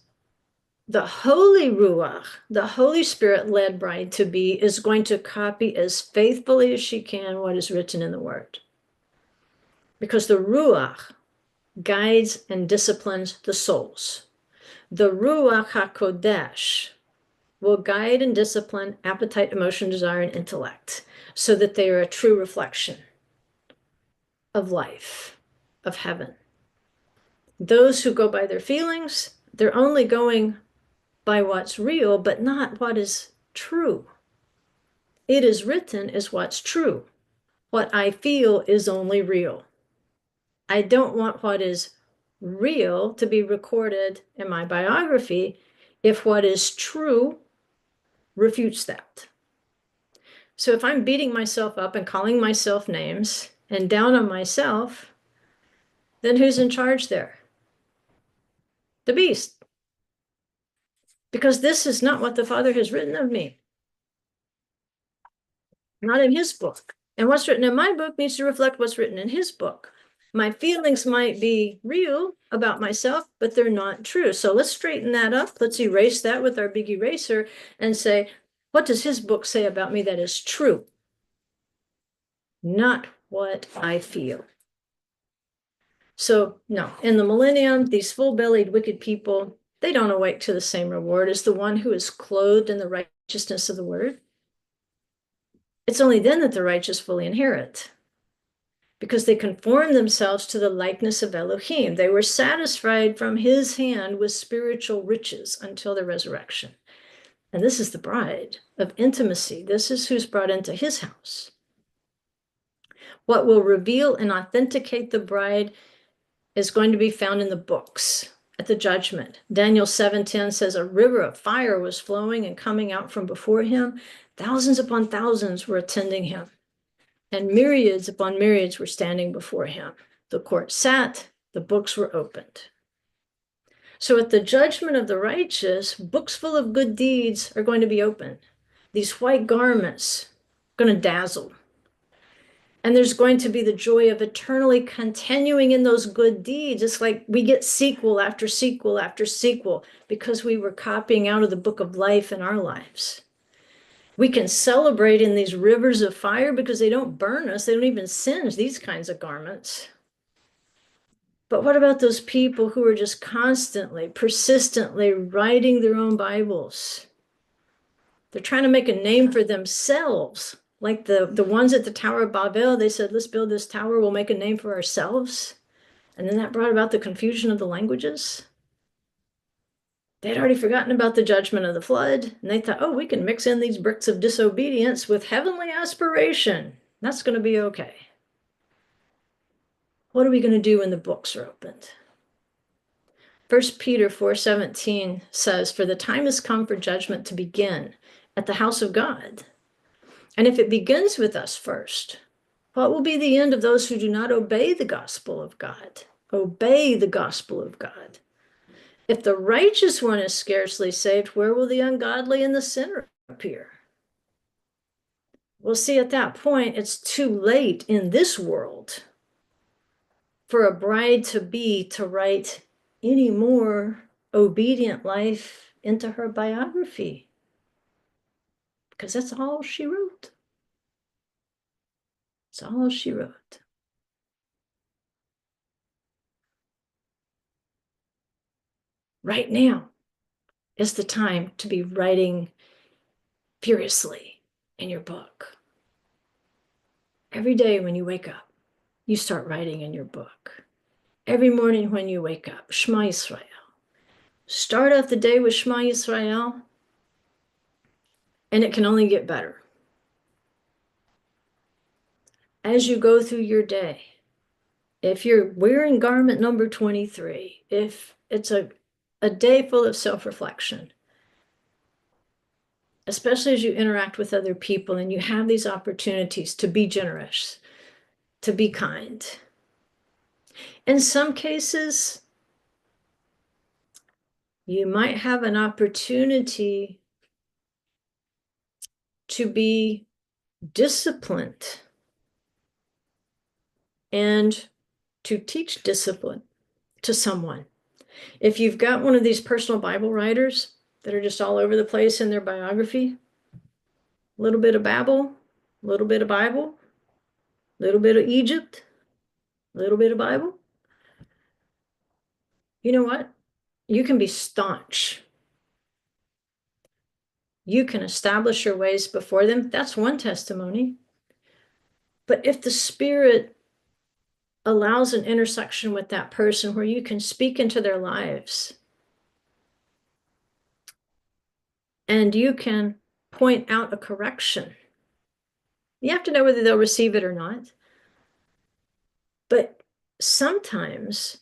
the Holy Ruach, the Holy Spirit-led bride to be, is going to copy as faithfully as she can what is written in the Word. Because the Ruach guides and disciplines the souls. The Ruach HaKodesh will guide and discipline appetite, emotion, desire, and intellect so that they are a true reflection of life, of heaven. Those who go by their feelings, they're only going by what's real, but not what is true. It is written is what's true. What I feel is only real. I don't want what is real to be recorded in my biography if what is true refutes that. So if I'm beating myself up and calling myself names and down on myself, then who's in charge there? The beast. Because this is not what the Father has written of me. not in his book. And what's written in my book needs to reflect what's written in his book. My feelings might be real about myself, but they're not true. So let's straighten that up. Let's erase that with our big eraser and say, what does his book say about me that is true? Not what I feel. So no, in the millennium, these full-bellied wicked people, they don't awake to the same reward as the one who is clothed in the righteousness of the word. It's only then that the righteous fully inherit, because they conform themselves to the likeness of Elohim. They were satisfied from his hand with spiritual riches until the resurrection. And this is the bride of intimacy. This is who's brought into his house. What will reveal and authenticate the bride is going to be found in the books at the judgment. Daniel 7:10 says a river of fire was flowing and coming out from before him. Thousands upon thousands were attending him, and myriads upon myriads were standing before him. The court sat, the books were opened. So at the judgment of the righteous, books full of good deeds are going to be opened. These white garments are going to dazzle. And there's going to be the joy of eternally continuing in those good deeds. It's like we get sequel after sequel after sequel because we were copying out of the book of life in our lives. We can celebrate in these rivers of fire because they don't burn us. They don't even singe these kinds of garments. But what about those people who are just constantly, persistently writing their own Bibles? They're trying to make a name for themselves. Like the ones at the Tower of Babel, they said, let's build this tower, we'll make a name for ourselves. And then that brought about the confusion of the languages. They'd already forgotten about the judgment of the flood. And they thought, oh, we can mix in these bricks of disobedience with heavenly aspiration. That's going to be okay. What are we going to do when the books are opened? 1 Peter 4:17 says, for the time has come for judgment to begin at the house of God. And if it begins with us first, what will be the end of those who do not obey the gospel of God? Obey the gospel of God. If the righteous one is scarcely saved, where will the ungodly and the sinner appear? We'll see at that point, it's too late in this world for a bride to be to write any more obedient life into her biography, because that's all she wrote. It's all she wrote. Right now is the time to be writing furiously in your book. Every day when you wake up, you start writing in your book. Every morning when you wake up, Shema Yisrael. Start off the day with Shema Yisrael, and it can only get better. As you go through your day, if you're wearing garment number 23, if it's a day full of self-reflection, especially as you interact with other people and you have these opportunities to be generous, to be kind. In some cases, you might have an opportunity to be disciplined and to teach discipline to someone. If you've got one of these personal Bible writers that are just all over the place in their biography, a little bit of Babel, a little bit of Bible, a little bit of Egypt, a little bit of Bible, you know what? You can be staunch. You can establish your ways before them. That's one testimony. But if the Spirit allows an intersection with that person where you can speak into their lives and you can point out a correction, you have to know whether they'll receive it or not. But sometimes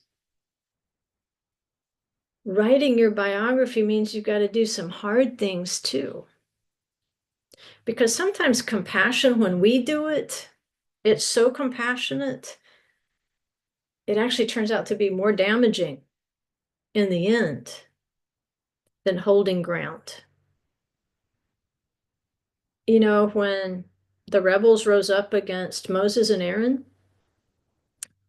writing your biography means you've got to do some hard things too. Because sometimes compassion, when we do it, it's so compassionate, it actually turns out to be more damaging in the end than holding ground. You know, when the rebels rose up against Moses and Aaron.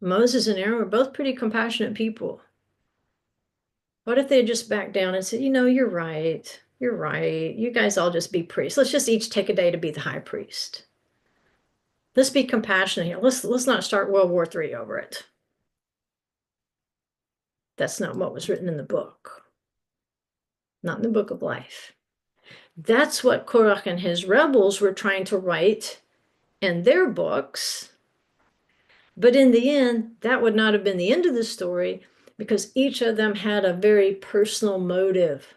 Moses and Aaron were both pretty compassionate people. What if they had just backed down and said, you know, you're right. You're right. You guys all just be priests. Let's just each take a day to be the high priest. Let's be compassionate here. Let's not start World War III over it. That's not what was written in the book. Not in the book of life. That's what Korach and his rebels were trying to write in their books. But in the end, that would not have been the end of the story because each of them had a very personal motive.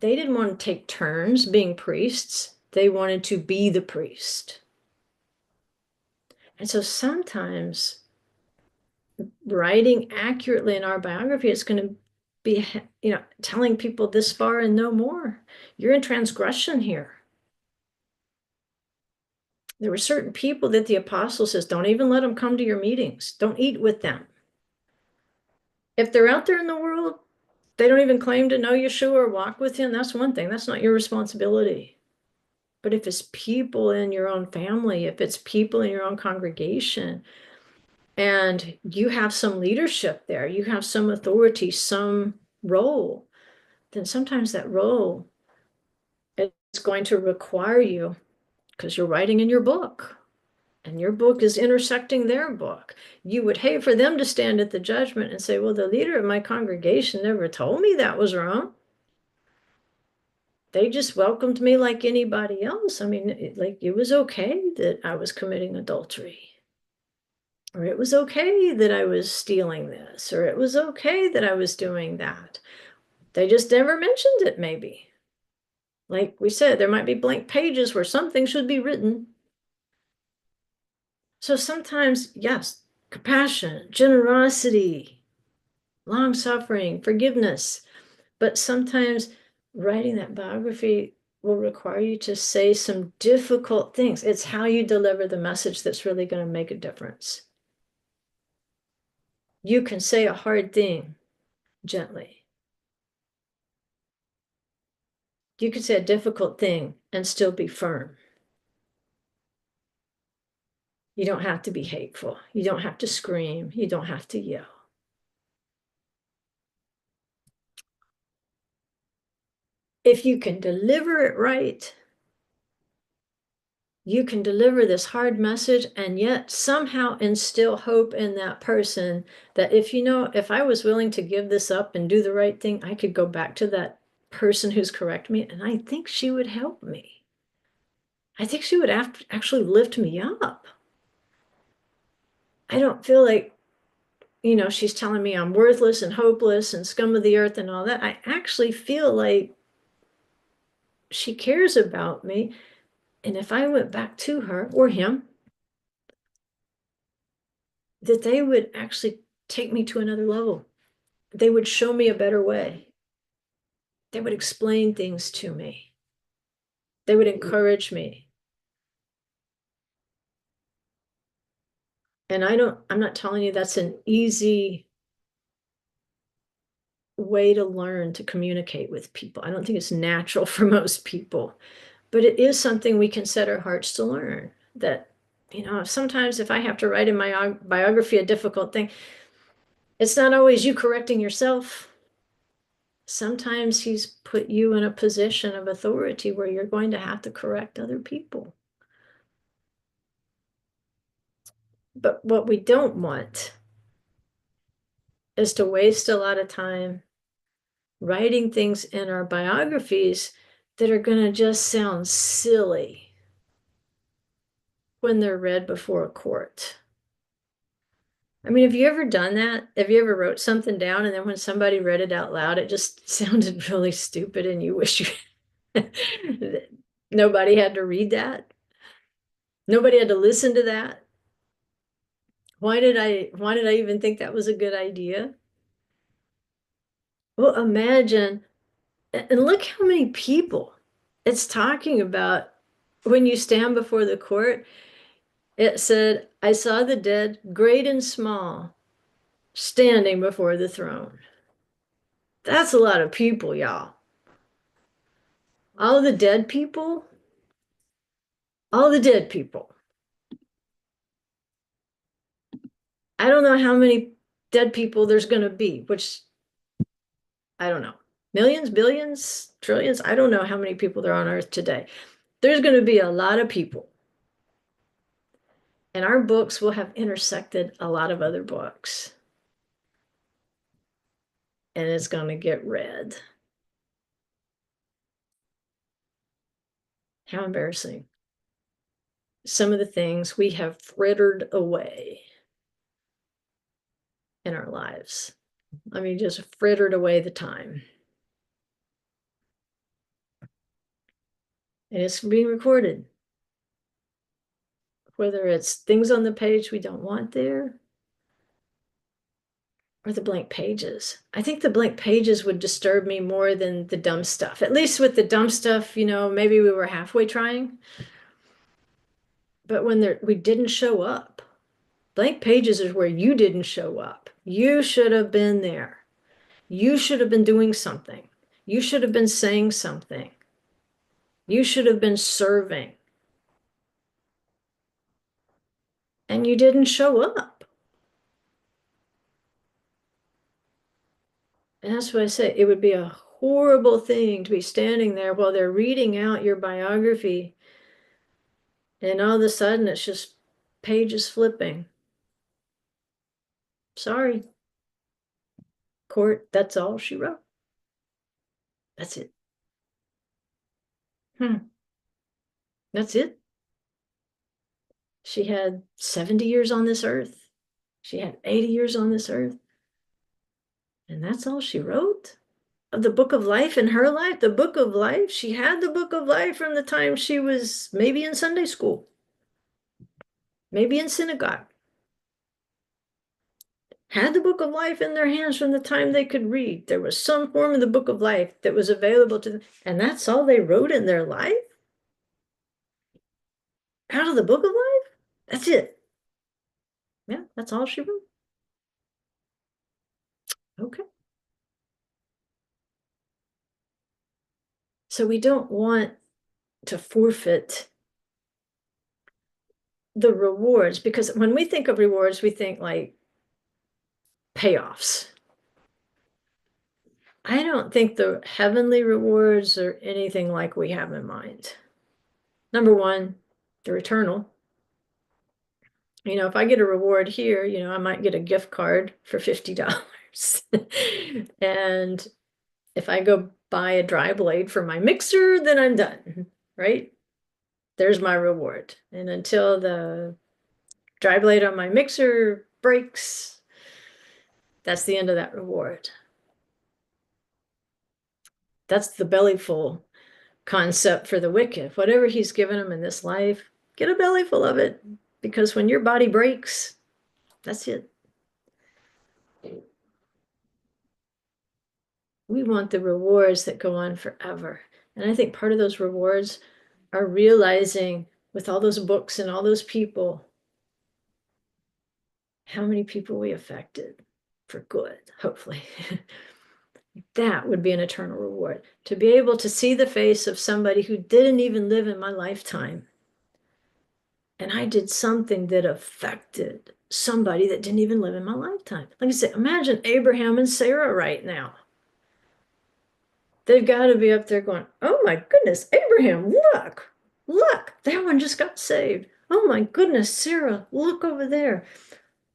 They didn't want to take turns being priests. They wanted to be the priest. And so sometimes writing accurately in our biography is going to be, telling people this far and no more. You're in transgression here. There were certain people that the apostle says, don't even let them come to your meetings. Don't eat with them. If they're out there in the world, they don't even claim to know Yeshua or walk with him. That's one thing. That's not your responsibility. But if it's people in your own family, if it's people in your own congregation, and you have some leadership there, you have some authority, some role, then sometimes that role is going to require you, because you're writing in your book, and your book is intersecting their book. You would hate for them to stand at the judgment and say, well, the leader of my congregation never told me that was wrong. They just welcomed me like anybody else. I mean, it was okay that I was committing adultery. Or it was okay that I was stealing this, or it was okay that I was doing that. They just never mentioned it, maybe. Like we said, there might be blank pages where something should be written. So sometimes, yes, compassion, generosity, long suffering, forgiveness. But sometimes writing that biography will require you to say some difficult things. It's how you deliver the message that's really going to make a difference. You can say a hard thing gently. You can say a difficult thing and still be firm. You don't have to be hateful. You don't have to scream. You don't have to yell. If you can deliver it right, you can deliver this hard message and yet somehow instill hope in that person that if I was willing to give this up and do the right thing, I could go back to that person who's correct me, and I think she would help me. I think she would actually lift me up. I don't feel like, she's telling me I'm worthless and hopeless and scum of the earth and all that. I actually feel like she cares about me. And if I went back to her or him, that they would actually take me to another level. They would show me a better way. They would explain things to me. They would encourage me. And I'm not telling you that's an easy way to learn to communicate with people. I don't think it's natural for most people, but it is something we can set our hearts to learn. That, sometimes if I have to write in my biography a difficult thing, it's not always you correcting yourself. Sometimes he's put you in a position of authority where you're going to have to correct other people. But what we don't want is to waste a lot of time writing things in our biographies that are going to just sound silly when they're read before a court. I mean, have you ever done that? Have you ever wrote something down and then when somebody read it out loud, it just sounded really stupid and you wish you nobody had to read that? Nobody had to listen to that? Why did I even think that was a good idea? Well, imagine, and look how many people it's talking about when you stand before the court. It said, I saw the dead, great and small, standing before the throne. That's a lot of people, y'all. All the dead people, all the dead people. I don't know how many dead people there's going to be, which I don't know. Millions, billions, trillions. I don't know how many people there are on Earth today. There's going to be a lot of people. And our books will have intersected a lot of other books. And it's going to get read. How embarrassing. Some of the things we have frittered away in our lives. I mean, just frittered away the time. And it's being recorded. Whether it's things on the page we don't want there or the blank pages. I think the blank pages would disturb me more than the dumb stuff. At least with the dumb stuff, maybe we were halfway trying. But when we didn't show up, blank pages is where you didn't show up. You should have been there. You should have been doing something. You should have been saying something. You should have been serving. And you didn't show up. And that's what I say. It would be a horrible thing to be standing there while they're reading out your biography. And all of a sudden, it's just pages flipping. Sorry, court, that's all she wrote. That's it. That's it. She had 70 years on this earth. She had 80 years on this earth. And that's all she wrote? Of the book of life in her life? The book of life? She had the book of life from the time she was maybe in Sunday school, maybe in synagogue. Had the book of life in their hands from the time they could read. There was some form of the book of life that was available to them. And that's all they wrote in their life? Out of the book of life? That's it. Yeah, that's all she wrote. Okay. So we don't want to forfeit the rewards, because when we think of rewards, we think like payoffs. I don't think the heavenly rewards are anything like we have in mind. Number one, they're eternal. If I get a reward here, I might get a gift card for $50. And if I go buy a dry blade for my mixer, then I'm done, right? There's my reward. And until the dry blade on my mixer breaks, that's the end of that reward. That's the bellyful concept for the wicked. Whatever he's given them in this life, get a belly full of it. Because when your body breaks, that's it. We want the rewards that go on forever. And I think part of those rewards are realizing with all those books and all those people, how many people we affected for good, hopefully. That would be an eternal reward. To be able to see the face of somebody who didn't even live in my lifetime. And I did something that affected somebody that didn't even live in my lifetime. Like I said, imagine Abraham and Sarah right now. They've got to be up there going, oh my goodness, Abraham, look, that one just got saved. Oh my goodness, Sarah, look over there.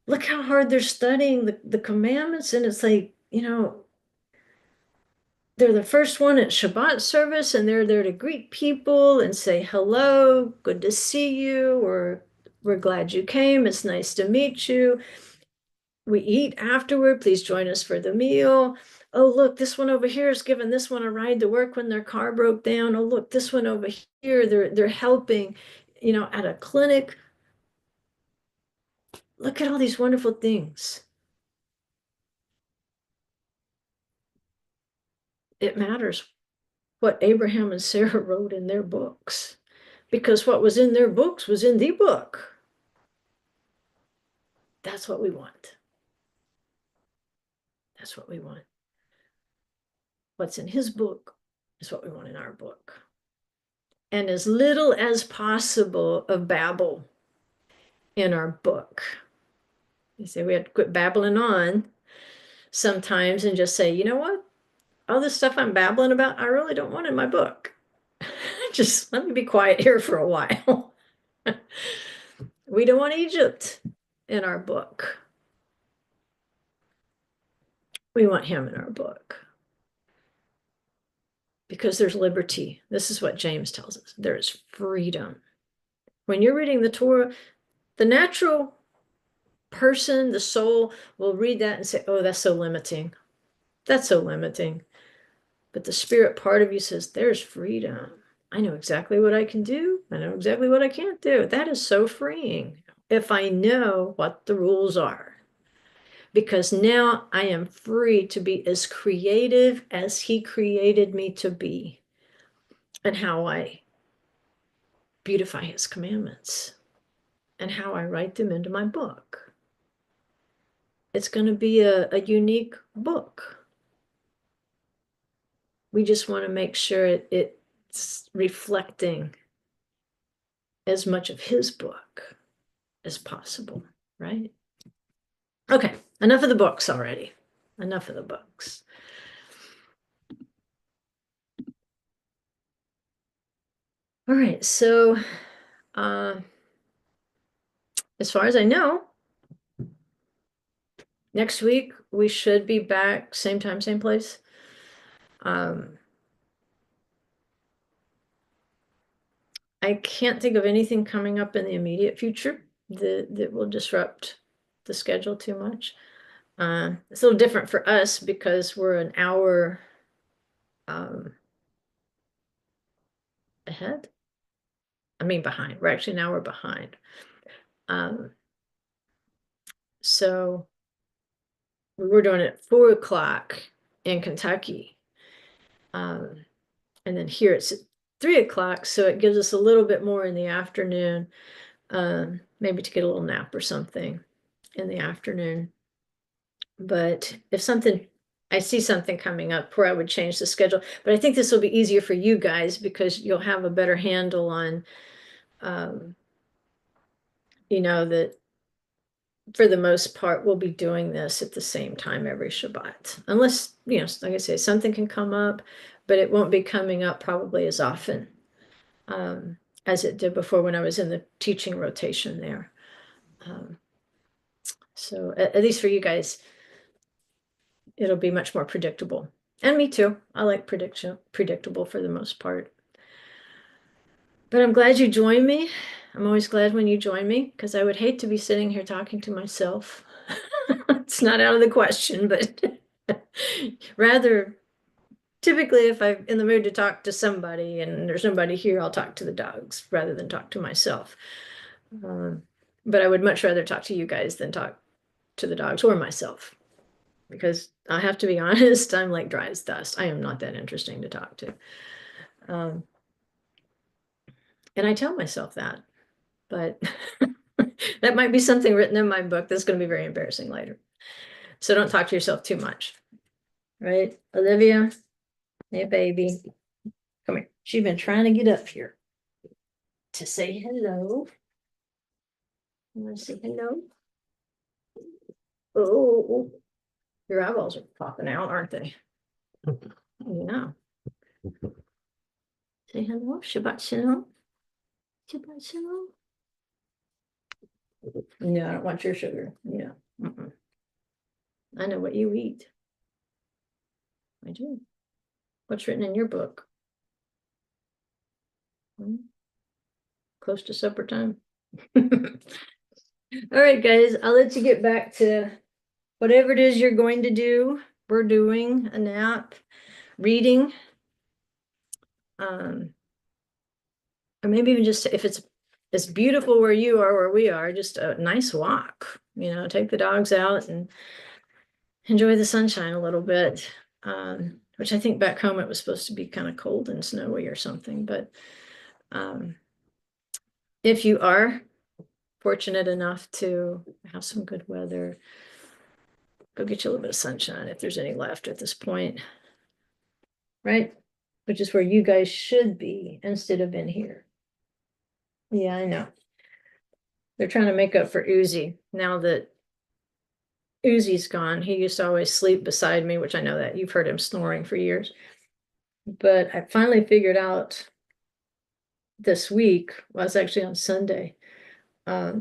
Look how hard they're studying the commandments. And it's like, they're the first one at Shabbat service and they're there to greet people and say hello, good to see you, or we're glad you came, it's nice to meet you. We eat afterward, please join us for the meal. Oh, look, this one over here is giving this one a ride to work when their car broke down. Oh, look, this one over here, they're helping, at a clinic. Look at all these wonderful things. It matters what Abraham and Sarah wrote in their books, because what was in their books was in the book. That's what we want. That's what we want. What's in his book is what we want in our book. and as little as possible of babble in our book. You say we have to quit babbling on sometimes and just say, you know what? All this stuff I'm babbling about, I really don't want in my book. Just let me be quiet here for a while. We don't want Egypt in our book. We want him in our book because there's liberty. This is what James tells us. There is freedom. When you're reading the Torah, the natural person, the soul, will read that and say, oh, that's so limiting. That's so limiting. But the spirit part of you says, there's freedom. I know exactly what I can do. I know exactly what I can't do. That is so freeing if I know what the rules are. Because now I am free to be as creative as he created me to be, and how I beautify his commandments and how I write them into my book. It's going to be a unique book. We just want to make sure it's reflecting as much of his book as possible, right? Okay, enough of the books already. Enough of the books. All right, so as far as I know, next week we should be back, same time, same place. I can't think of anything coming up in the immediate future that will disrupt the schedule too much. It's a little different for us because we're an hour ahead. I mean behind. We're actually an hour behind. So we were doing it at 4 o'clock in Kentucky. And then here it's at 3 o'clock, so it gives us a little bit more in the afternoon, maybe to get a little nap or something in the afternoon. But if I see something coming up where I would change the schedule, but I think this will be easier for you guys because you'll have a better handle on, that for the most part, we'll be doing this at the same time every Shabbat. Unless, like I say, something can come up, but it won't be coming up probably as often as it did before when I was in the teaching rotation there. So at least for you guys, it'll be much more predictable. And me too. I like predictable for the most part. But I'm glad you joined me. I'm always glad when you join me because I would hate to be sitting here talking to myself. It's not out of the question, but rather, typically, if I'm in the mood to talk to somebody and there's nobody here, I'll talk to the dogs rather than talk to myself. But I would much rather talk to you guys than talk to the dogs or myself because I have to be honest, I'm like dry as dust. I am not that interesting to talk to. And I tell myself that, but that might be something written in my book that's going to be very embarrassing later. So don't talk to yourself too much, right? Olivia, hey, baby, come here. She's been trying to get up here to say hello. You want to say hello? Oh, your eyeballs are popping out, aren't they? Yeah. Say hello. Shabbat shalom. Shabbat shalom. No, I don't want your sugar. Yeah. I know what you eat. I do. What's written in your book? Close to supper time. All right, guys, I'll let you get back to whatever it is you're going to do. We're doing a nap, reading, or maybe even just if it's beautiful where you are, where we are, just a nice walk. Take the dogs out and enjoy the sunshine a little bit. Which I think back home it was supposed to be kind of cold and snowy or something. But if you are fortunate enough to have some good weather, go get you a little bit of sunshine if there's any left at this point. Right? which is where you guys should be instead of in here. Yeah, I know. They're trying to make up for Uzi now that Uzi's gone. He used to always sleep beside me, which I know that you've heard him snoring for years. But I finally figured out this week, well, it's actually on Sunday. I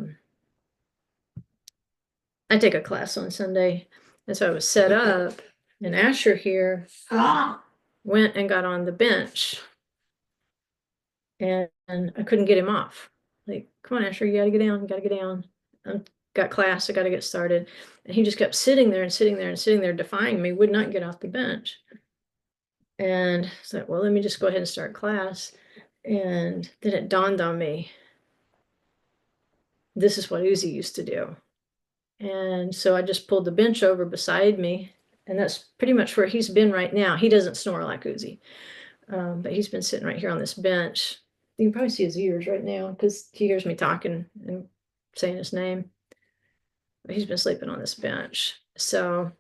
take a class on Sunday. And so I was set up, and Asher here went and got on the bench. And I couldn't get him off. Like, come on, Asher, you gotta get down, you gotta get down. I've got class, I gotta get started. And he just kept sitting there and sitting there and sitting there, defying me, would not get off the bench. And so, well, let me just go ahead and start class. And then it dawned on me, this is what Uzi used to do. And so I just pulled the bench over beside me, and that's pretty much where he's been right now. He doesn't snore like Uzi, but he's been sitting right here on this bench. You can probably see his ears right now because he hears me talking and saying his name. But he's been sleeping on this bench. So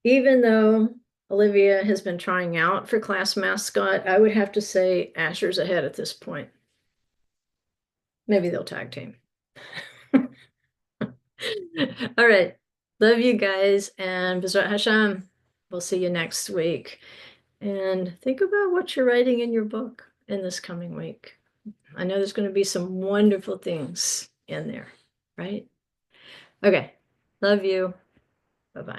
even though Olivia has been trying out for class mascot, I would have to say Asher's ahead at this point. Maybe they'll tag team. All right. Love you guys, and B'ezrat Hashem. We'll see you next week. And think about what you're writing in your book in this coming week. I know there's going to be some wonderful things in there, right? Okay. Love you. Bye-bye.